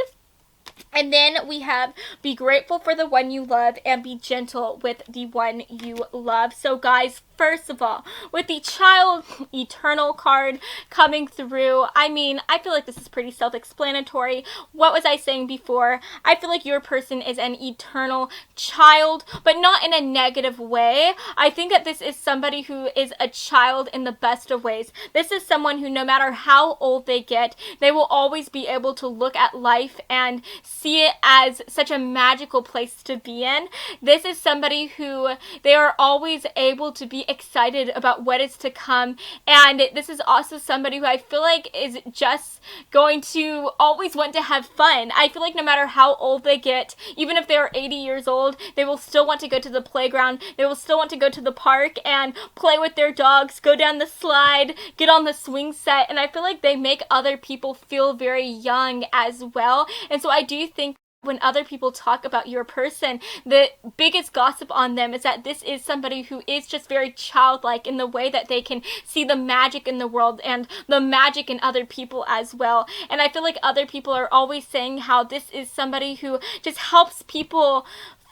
And then we have be grateful for the one you love and be gentle with the one you love. So guys, first of all, with the Child Eternal card coming through, I mean, I feel like this is pretty self-explanatory. What was I saying before? I feel like your person is an eternal child, but not in a negative way. I think that this is somebody who is a child in the best of ways. This is someone who, no matter how old they get, they will always be able to look at life and see it as such a magical place to be in. This is somebody who, they are always able to be excited about what is to come, and this is also somebody who I feel like is just going to always want to have fun. I feel like no matter how old they get, even if they're 80 years old, they will still want to go to the playground, they will still want to go to the park and play with their dogs, go down the slide, get on the swing set, and I feel like they make other people feel very young as well. And so I do think when other people talk about your person, the biggest gossip on them is that this is somebody who is just very childlike in the way that they can see the magic in the world and the magic in other people as well. And I feel like other people are always saying how this is somebody who just helps people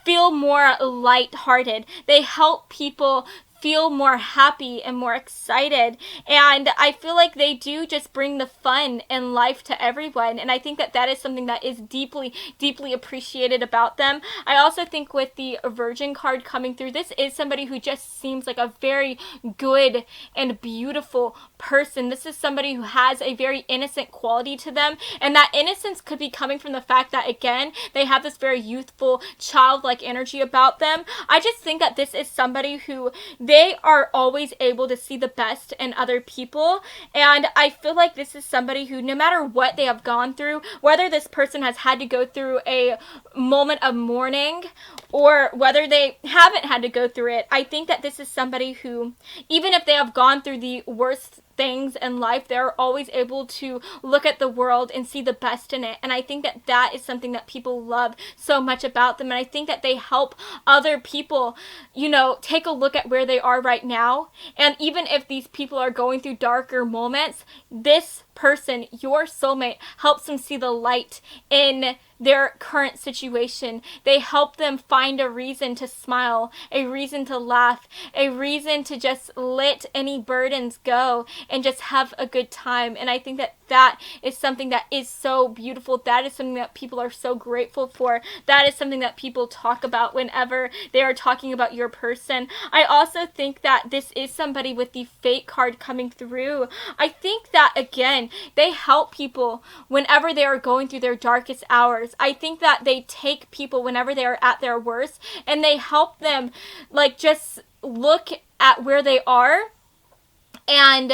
feel more lighthearted. They help people feel more happy and more excited, and I feel like they do just bring the fun in life to everyone, and I think that that is something that is deeply appreciated about them. I also think with the Virgin card coming through, this is somebody who just seems like a very good and beautiful person. This is somebody who has a very innocent quality to them, and that innocence could be coming from the fact that, again, they have this very youthful, childlike energy about them. I just think that this is somebody who they are always able to see the best in other people. And I feel like this is somebody who, no matter what they have gone through, whether this person has had to go through a moment of mourning or whether they haven't had to go through it, I think that this is somebody who, even if they have gone through the worst things in life, they're always able to look at the world and see the best in it. And I think that that is something that people love so much about them. And I think that they help other people, you know, take a look at where they are right now. And even if these people are going through darker moments, this person, your soulmate, helps them see the light in their current situation. They help them find a reason to smile, a reason to laugh, a reason to just let any burdens go and just have a good time. And I think that that is something that is so beautiful. That is something that people are so grateful for. That is something that people talk about whenever they are talking about your person. I also think that this is somebody with the Fate card coming through. I think that, again, they help people whenever they are going through their darkest hours. I think that they take people whenever they are at their worst and they help them, like, just look at where they are and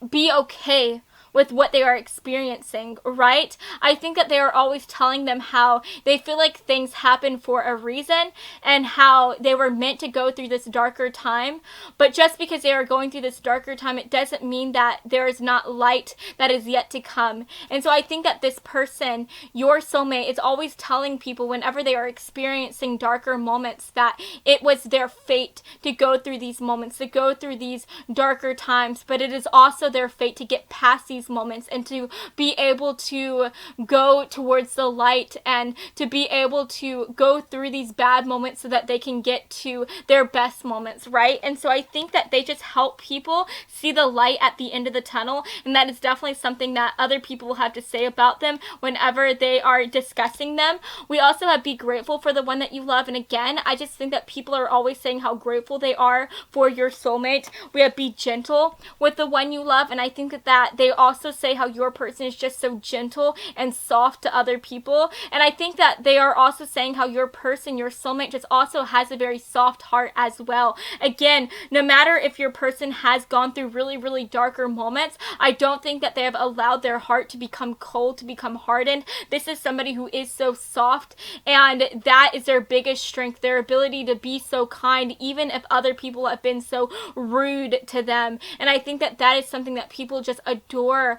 be okay with what they are experiencing, right? I think that they are always telling them how they feel like things happen for a reason and how they were meant to go through this darker time. But just because they are going through this darker time, it doesn't mean that there is not light that is yet to come. And so I think that this person, your soulmate, is always telling people whenever they are experiencing darker moments that it was their fate to go through these moments, to go through these darker times. But it is also their fate to get past these moments and to be able to go towards the light and to be able to go through these bad moments so that they can get to their best moments, right? And so I think that they just help people see the light at the end of the tunnel, and that is definitely something that other people will have to say about them whenever they are discussing them. We also have be grateful for the one that you love, and again, I just think that people are always saying how grateful they are for your soulmate. We have be gentle with the one you love, and I think that they also say how your person is just so gentle and soft to other people. And I think that they are also saying how your person, your soulmate, just also has a very soft heart as well. Again, no matter if your person has gone through really, really darker moments, I don't think that they have allowed their heart to become cold, to become hardened. This is somebody who is so soft, and that is their biggest strength, their ability to be so kind, even if other people have been so rude to them. And I think that that is something that people just adore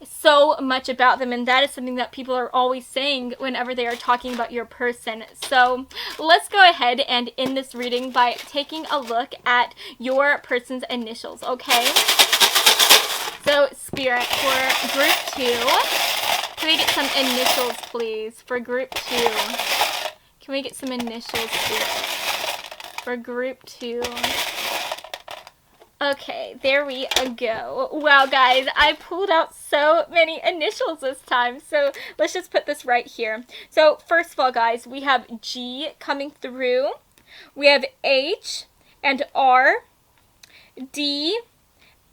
so much about them, and that is something that people are always saying whenever they are talking about your person. So let's go ahead and end this reading by taking a look at your person's initials, okay? So Spirit, for group 2, can we get some initials, please, for group 2? Can we get some initials, Spirit, for group 2? Okay, there we go. Wow, guys, I pulled out so many initials this time. So let's just put this right here. So first of all, guys, we have G coming through. We have H and R, D,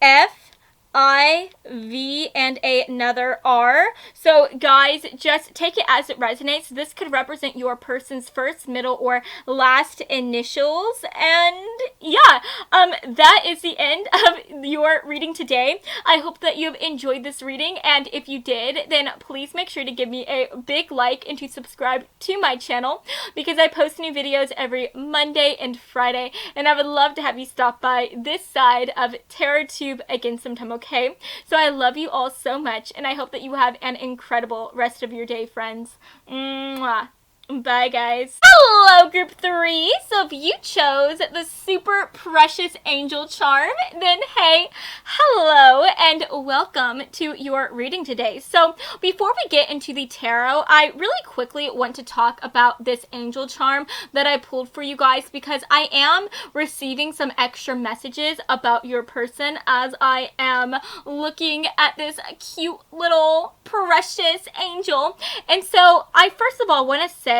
F, I, V, and another R. So guys, just take it as it resonates. This could represent your person's first, middle, or last initials. And yeah, that is the end of your reading today. I hope that you've enjoyed this reading, and if you did, then please make sure to give me a big like and to subscribe to my channel, because I post new videos every Monday and Friday, and I would love to have you stop by this side of TarotTube again sometime, okay? So I love you all so much, and I hope that you have an incredible rest of your day, friends. Mwah. Bye, guys. Hello, group 3. So if you chose the super precious angel charm, then hey, hello and welcome to your reading today. So before we get into the tarot, I really quickly want to talk about this angel charm that I pulled for you guys, because I am receiving some extra messages about your person as I am looking at this cute little precious angel. And so I first of all want to say,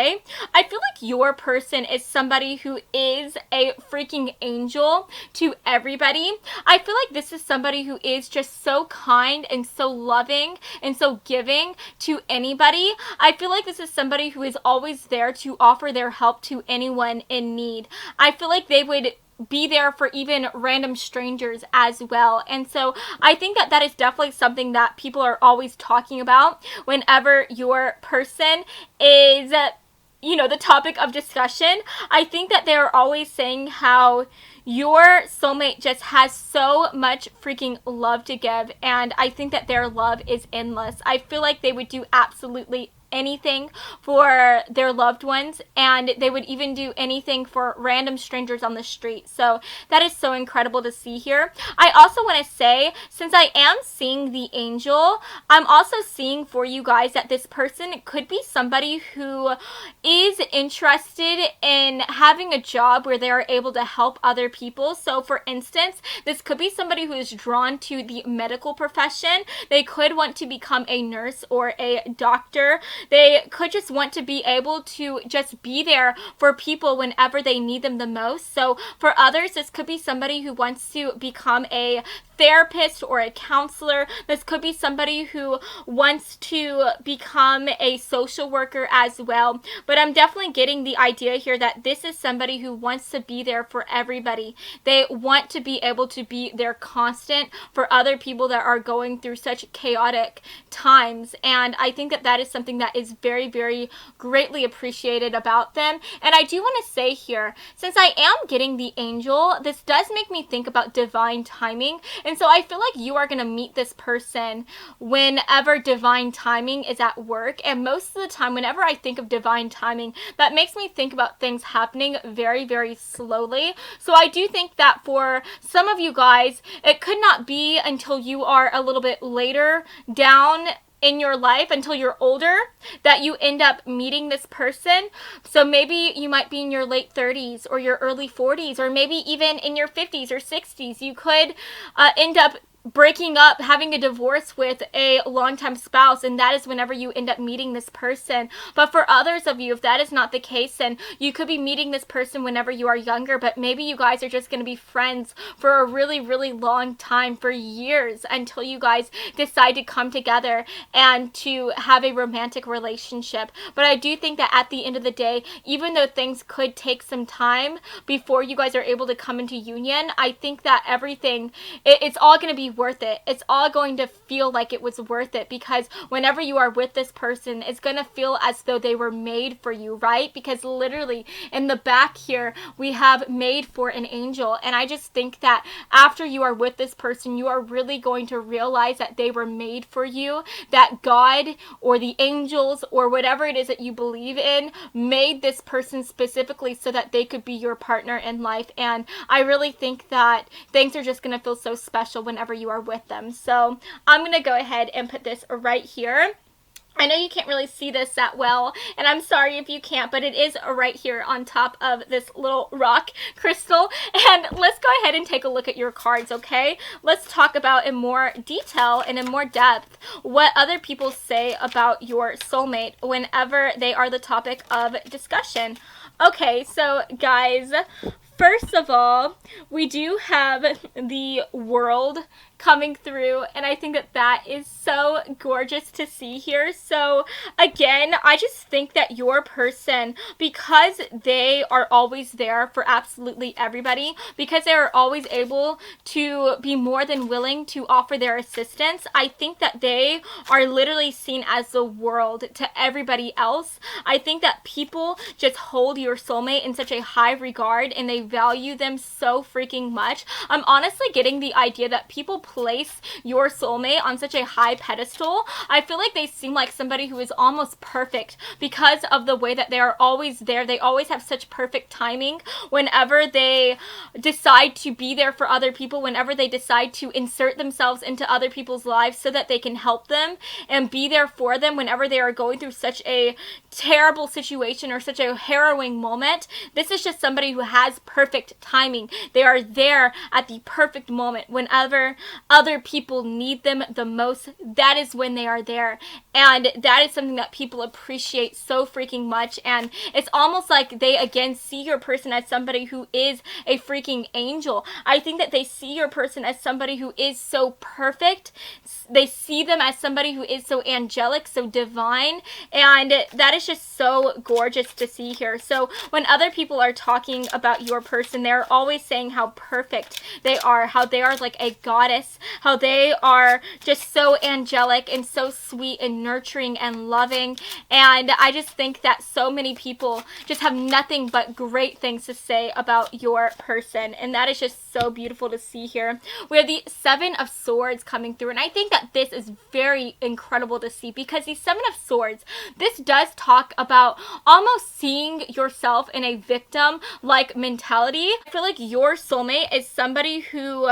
I feel like your person is somebody who is a freaking angel to everybody. I feel like this is somebody who is just so kind and so loving and so giving to anybody. I feel like this is somebody who is always there to offer their help to anyone in need. I feel like they would be there for even random strangers as well. And so I think that that is definitely something that people are always talking about whenever your person is, you know, the topic of discussion. I think that they're always saying how your soulmate just has so much freaking love to give, and I think that their love is endless. I feel like they would do absolutely anything for their loved ones, and they would even do anything for random strangers on the street. So that is so incredible to see here. I also want to say, since I am seeing the angel, I'm also seeing for you guys that this person could be somebody who is interested in having a job where they are able to help other people. So for instance, this could be somebody who is drawn to the medical profession. They could want to become a nurse or a doctor. They could just want to be able to just be there for people whenever they need them the most. So for others, this could be somebody who wants to become a therapist or a counselor. This could be somebody who wants to become a social worker as well. But I'm definitely getting the idea here that this is somebody who wants to be there for everybody. They want to be able to be there constant for other people that are going through such chaotic times. And I think that that is something that is very, very greatly appreciated about them. And I do want to say here, since I am getting the angel, this does make me think about divine timing. And so I feel like you are going to meet this person whenever divine timing is at work. And most of the time, whenever I think of divine timing, that makes me think about things happening very, very slowly. So I do think that for some of you guys, it could not be until you are a little bit later down in your life, until you're older, that you end up meeting this person. So maybe you might be in your late 30s or your early 40s, or maybe even in your 50s or 60s. You could end up breaking up, having a divorce with a longtime spouse, and that is whenever you end up meeting this person. But for others of you, if that is not the case, then you could be meeting this person whenever you are younger, but maybe you guys are just going to be friends for a really, really long time, for years, until you guys decide to come together and to have a romantic relationship. But I do think that at the end of the day, even though things could take some time before you guys are able to come into union, I think that everything, it's all going to be worth it. It's all going to feel like it was worth it, because whenever you are with this person, it's going to feel as though they were made for you, right? Because literally in the back here, we have made for an angel. And I just think that after you are with this person, you are really going to realize that they were made for you, that God or the angels or whatever it is that you believe in made this person specifically so that they could be your partner in life. And I really think that things are just going to feel so special whenever you are with them. So I'm going to go ahead and put this right here. I know you can't really see this that well, and I'm sorry if you can't, but it is right here on top of this little rock crystal. And let's go ahead and take a look at your cards, okay? Let's talk about in more detail and in more depth what other people say about your soulmate whenever they are the topic of discussion. Okay, so guys, first of all, we do have the World coming through, and I think that that is so gorgeous to see here. So again, I just think that your person, because they are always there for absolutely everybody, because they are always able to be more than willing to offer their assistance, I think that they are literally seen as the world to everybody else. I think that people just hold your soulmate in such a high regard, and they value them so freaking much. I'm honestly getting the idea that people place your soulmate on such a high pedestal. I feel like they seem like somebody who is almost perfect because of the way that they are always there. They always have such perfect timing whenever they decide to be there for other people, whenever they decide to insert themselves into other people's lives so that they can help them and be there for them whenever they are going through such a terrible situation or such a harrowing moment. This is just somebody who has perfect timing. They are there at the perfect moment whenever other people need them the most. That is when they are there, and that is something that people appreciate so freaking much. And it's almost like they again see your person as somebody who is a freaking angel. I think that they see your person as somebody who is so perfect. They see them as somebody who is so angelic, so divine, and that is just so gorgeous to see here. So when other people are talking about your person. They're always saying how perfect they are, how they are like a goddess, how they are just so angelic and so sweet and nurturing and loving. And I just think that so many people just have nothing but great things to say about your person, and that is just so beautiful to see here. We have the Seven of Swords coming through, and I think that this is very incredible to see, because the Seven of Swords, this does talk about almost seeing yourself in a victim-like mentality. I feel like your soulmate is somebody who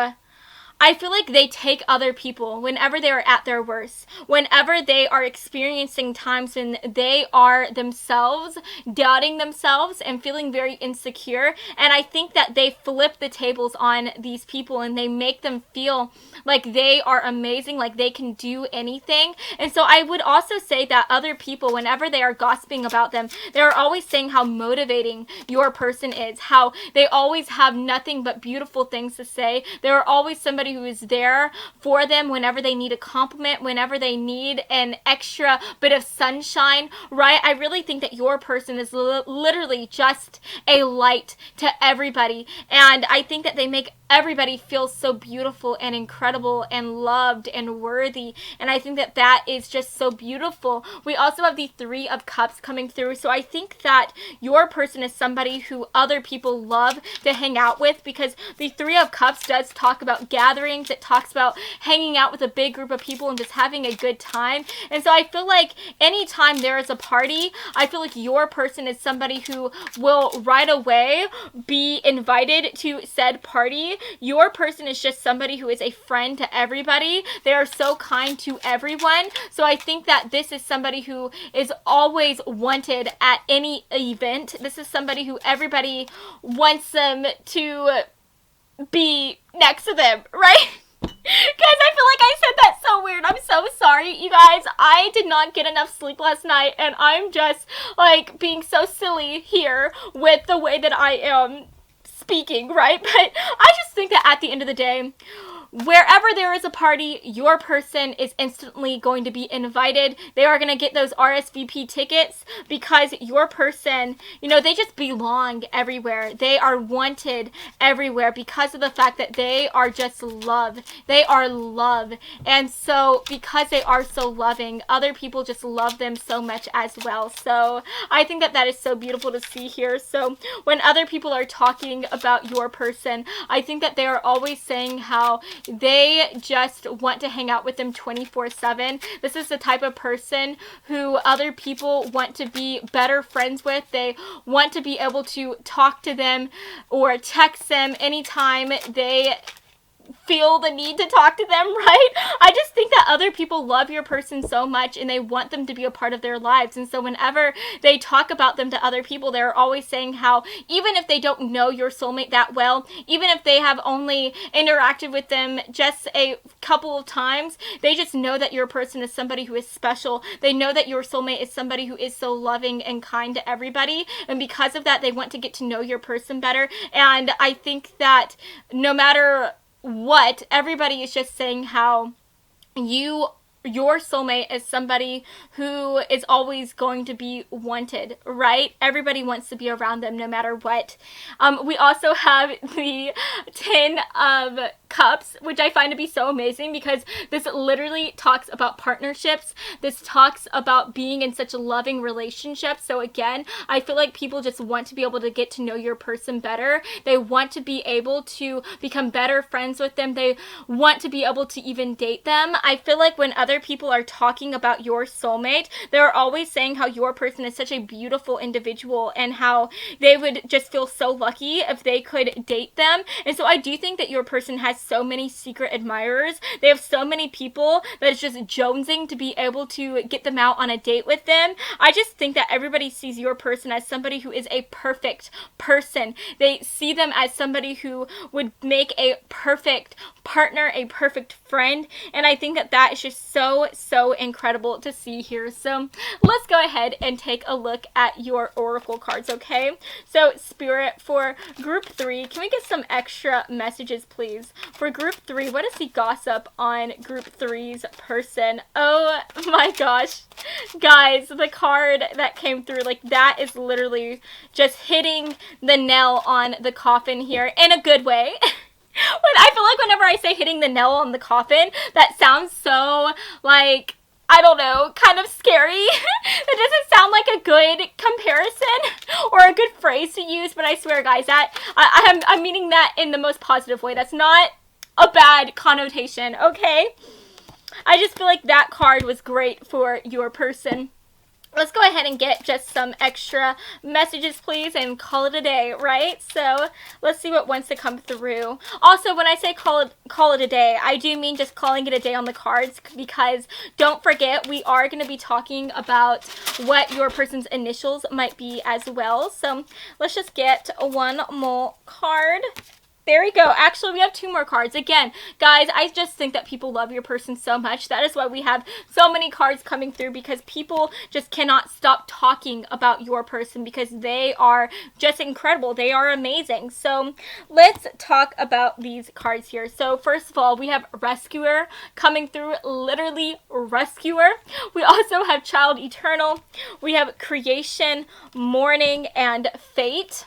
I feel like they take other people whenever they are at their worst, whenever they are experiencing times when they are themselves doubting themselves and feeling very insecure. And I think that they flip the tables on these people and they make them feel like they are amazing, like they can do anything. And so I would also say that other people, whenever they are gossiping about them, they're always saying how motivating your person is, how they always have nothing but beautiful things to say. They're always somebody who is there for them whenever they need a compliment, whenever they need an extra bit of sunshine, right? I really think that your person is literally just a light to everybody, and I think that they make everybody feels so beautiful and incredible and loved and worthy, and I think that that is just so beautiful. We also have the Three of Cups coming through, so I think that your person is somebody who other people love to hang out with, because the Three of Cups does talk about gatherings. It talks about hanging out with a big group of people and just having a good time. And so I feel like anytime there is a party, I feel like your person is somebody who will right away be invited to said party. Your person is just somebody who is a friend to everybody. They are so kind to everyone. So I think that this is somebody who is always wanted at any event. This is somebody who everybody wants them to be next to them, right? Guys, I feel like I said that so weird. I'm so sorry, you guys. I did not get enough sleep last night, and I'm just, like, being so silly here with the way that I am speaking, right? But I just think that at the end of the day, wherever there is a party, your person is instantly going to be invited. They are going to get those RSVP tickets because your person, you know, they just belong everywhere. They are wanted everywhere because of the fact that they are just love. They are love. And so because they are so loving, other people just love them so much as well. So I think that that is so beautiful to see here. So when other people are talking about your person, I think that they are always saying how they just want to hang out with them 24/7. This is the type of person who other people want to be better friends with. They want to be able to talk to them or text them anytime they feel the need to talk to them, right? I just think that other people love your person so much and they want them to be a part of their lives. And so whenever they talk about them to other people, they're always saying how even if they don't know your soulmate that well, even if they have only interacted with them just a couple of times, they just know that your person is somebody who is special. They know that your soulmate is somebody who is so loving and kind to everybody. And because of that, they want to get to know your person better. And I think that no matter what, everybody is just saying how your soulmate is somebody who is always going to be wanted, right? Everybody wants to be around them no matter what. We also have the 10 of Cups, which I find to be so amazing because this literally talks about partnerships. This talks about being in such loving relationships. So again, I feel like people just want to be able to get to know your person better. They want to be able to become better friends with them. They want to be able to even date them. I feel like when other people are talking about your soulmate, they're always saying how your person is such a beautiful individual and how they would just feel so lucky if they could date them. And so I do think that your person has so many secret admirers. They have so many people that is just jonesing to be able to get them out on a date with them. I just think that everybody sees your person as somebody who is a perfect person. They see them as somebody who would make a perfect partner, a perfect friend, and I think that that is just so incredible to see here. So let's go ahead and take a look at your oracle cards, okay? So Spirit, for group 3, can we get some extra messages, please, for group 3, what is the gossip on group 3's person? Oh my gosh. Guys, the card that came through, like, that is literally just hitting the nail on the coffin here in a good way. I feel like whenever I say hitting the nail on the coffin, that sounds so, like, I don't know, kind of scary. It doesn't sound like a good comparison or a good phrase to use, but I swear, guys, that I'm meaning that in the most positive way. That's not a bad connotation, okay? I just feel like that card was great for your person. Let's go ahead and get just some extra messages, please, and call it a day, right? So let's see what wants to come through. Also, when I say call it a day, I do mean just calling it a day on the cards, because don't forget, we are going to be talking about what your person's initials might be as well. So let's just get one more card. There we go. Actually, we have 2 more cards. Again, guys, I just think that people love your person so much. That is why we have so many cards coming through, because people just cannot stop talking about your person because they are just incredible. They are amazing. So let's talk about these cards here. So first of all, we have Rescuer coming through, literally Rescuer. We also have Child Eternal. We have Creation, Mourning, and Fate.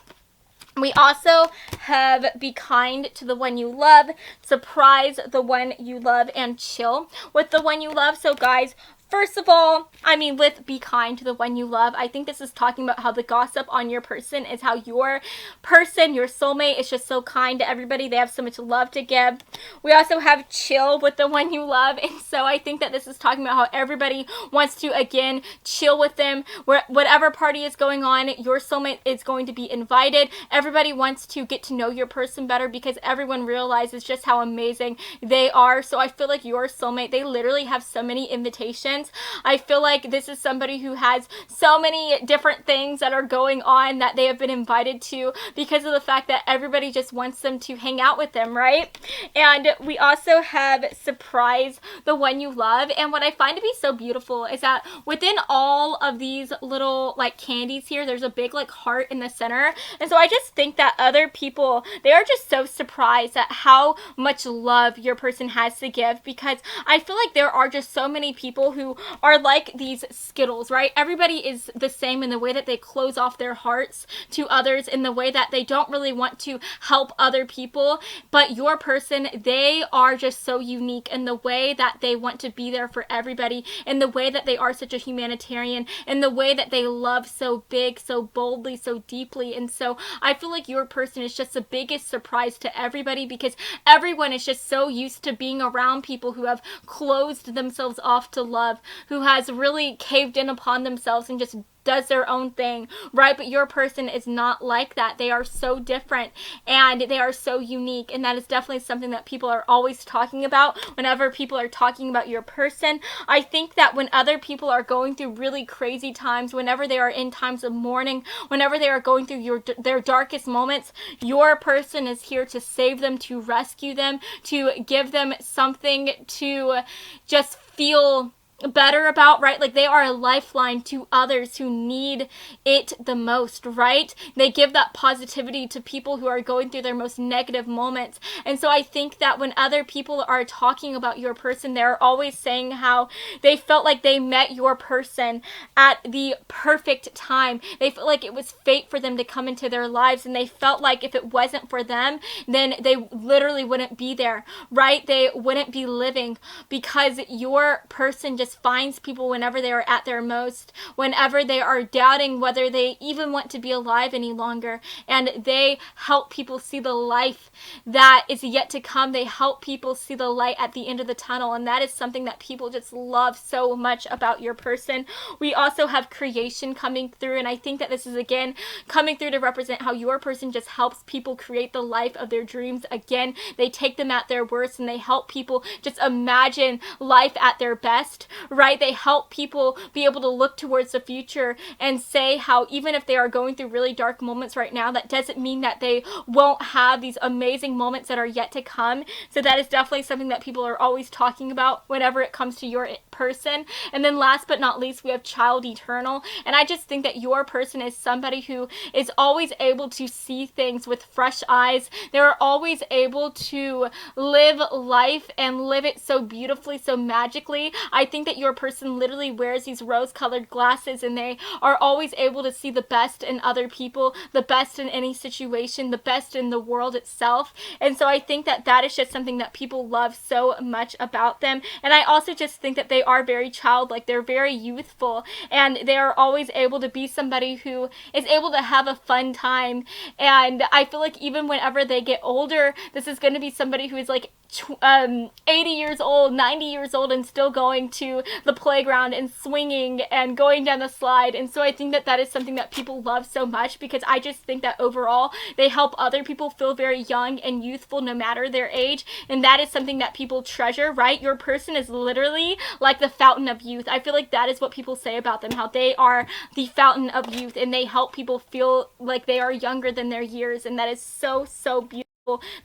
We also have Be Kind to the One You Love, Surprise the One You Love, and Chill with the One You Love. So guys, first of all, I mean, with Be Kind to the One You Love, I think this is talking about how the gossip on your person is how your person, your soulmate, is just so kind to everybody. They have so much love to give. We also have Chill with the One You Love, and so I think that this is talking about how everybody wants to, again, chill with them. Whatever party is going on, your soulmate is going to be invited. Everybody wants to get to know your person better because everyone realizes just how amazing they are. So I feel like your soulmate, they literally have so many invitations. I feel like this is somebody who has so many different things that are going on that they have been invited to because of the fact that everybody just wants them to hang out with them, right? And we also have Surprise the One You Love. And what I find to be so beautiful is that within all of these little like candies here, there's a big like heart in the center. And so I just think that other people, they are just so surprised at how much love your person has to give, because I feel like there are just so many people who are like these Skittles, right? Everybody is the same in the way that they close off their hearts to others, in the way that they don't really want to help other people. But your person, they are just so unique in the way that they want to be there for everybody, in the way that they are such a humanitarian, in the way that they love so big, so boldly, so deeply. And so I feel like your person is just the biggest surprise to everybody, because everyone is just so used to being around people who have closed themselves off to love, who has really caved in upon themselves and just does their own thing, right? But your person is not like that. They are so different and they are so unique, and that is definitely something that people are always talking about whenever people are talking about your person. I think that when other people are going through really crazy times, whenever they are in times of mourning, whenever they are going through their darkest moments, your person is here to save them, to rescue them, to give them something to just feel better about, right? Like they are a lifeline to others who need it the most, right? They give that positivity to people who are going through their most negative moments. And so I think that when other people are talking about your person, they're always saying how they felt like they met your person at the perfect time. They felt like it was fate for them to come into their lives, and they felt like if it wasn't for them, then they literally wouldn't be there, right? They wouldn't be living, because your person just finds people whenever they are at their most, whenever they are doubting whether they even want to be alive any longer, and they help people see the life that is yet to come. They help people see the light at the end of the tunnel, and that is something that people just love so much about your person. We also have Creation coming through, and I think that this is again coming through to represent how your person just helps people create the life of their dreams. Again, they take them at their worst and they help people just imagine life at their best, right? They help people be able to look towards the future and say how even if they are going through really dark moments right now, that doesn't mean that they won't have these amazing moments that are yet to come. So that is definitely something that people are always talking about whenever it comes to your person. And then last but not least, we have child eternal. And I just think that your person is somebody who is always able to see things with fresh eyes. They're always able to live life and live it so beautifully, so magically. I think that your person literally wears these rose-colored glasses, and they are always able to see the best in other people, the best in any situation, the best in the world itself. And so I think that that is just something that people love so much about them. And I also just think that they are very childlike. They're very youthful, and they are always able to be somebody who is able to have a fun time. And I feel like even whenever they get older, this is going to be somebody who is like 80 years old, 90 years old, and still going to the playground and swinging and going down the slide. And so I think that that is something that people love so much, because I just think that overall they help other people feel very young and youthful no matter their age. And that is something that people treasure, right? Your person is literally like the fountain of youth. I feel like that is what people say about them, how they are the fountain of youth, and they help people feel like they are younger than their years. And that is so, so beautiful.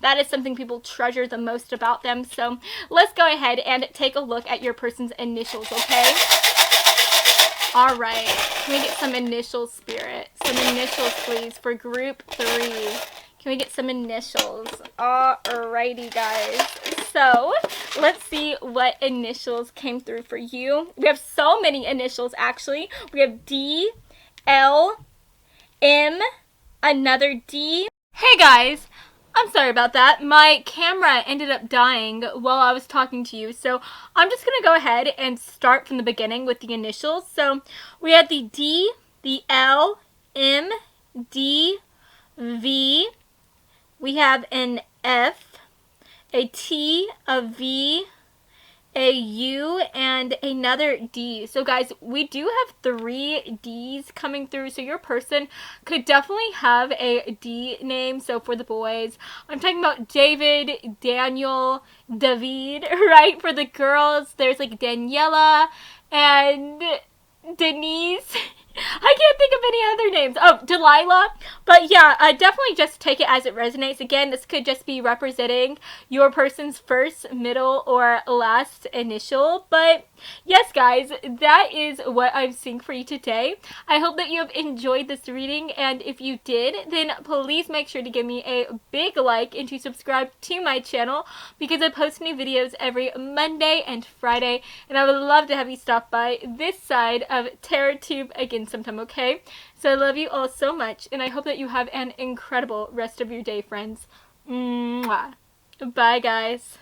That is something people treasure the most about them. So let's go ahead and take a look at your person's initials, okay? All right. Can we get some initials, Spirit? Some initials, please, for group 3. Can we get some initials? Alrighty, guys. So let's see what initials came through for you. We have so many initials, actually. We have D, L, M, another D. Hey, guys. I'm sorry about that. My camera ended up dying while I was talking to you, so I'm just going to go ahead and start from the beginning with the initials. So we had the D, the L, M, D, V. We have an F, a T, a V, a U, and another D. So guys, we do have 3 D's coming through, so your person could definitely have a D name. So for the boys, I'm talking about David, Daniel, David, right? For the girls, there's like Daniela and Denise. I can't think of any other names. Oh, Delilah. But yeah, definitely just take it as it resonates. Again, this could just be representing your person's first, middle, or last initial. But yes, guys, that is what I'm seeing for you today. I hope that you have enjoyed this reading, and if you did, then please make sure to give me a big like and to subscribe to my channel, because I post new videos every Monday and Friday, and I would love to have you stop by this side of TerraTube again sometime, okay? So I love you all so much, and I hope that you have an incredible rest of your day, friends. Mwah. Bye, guys.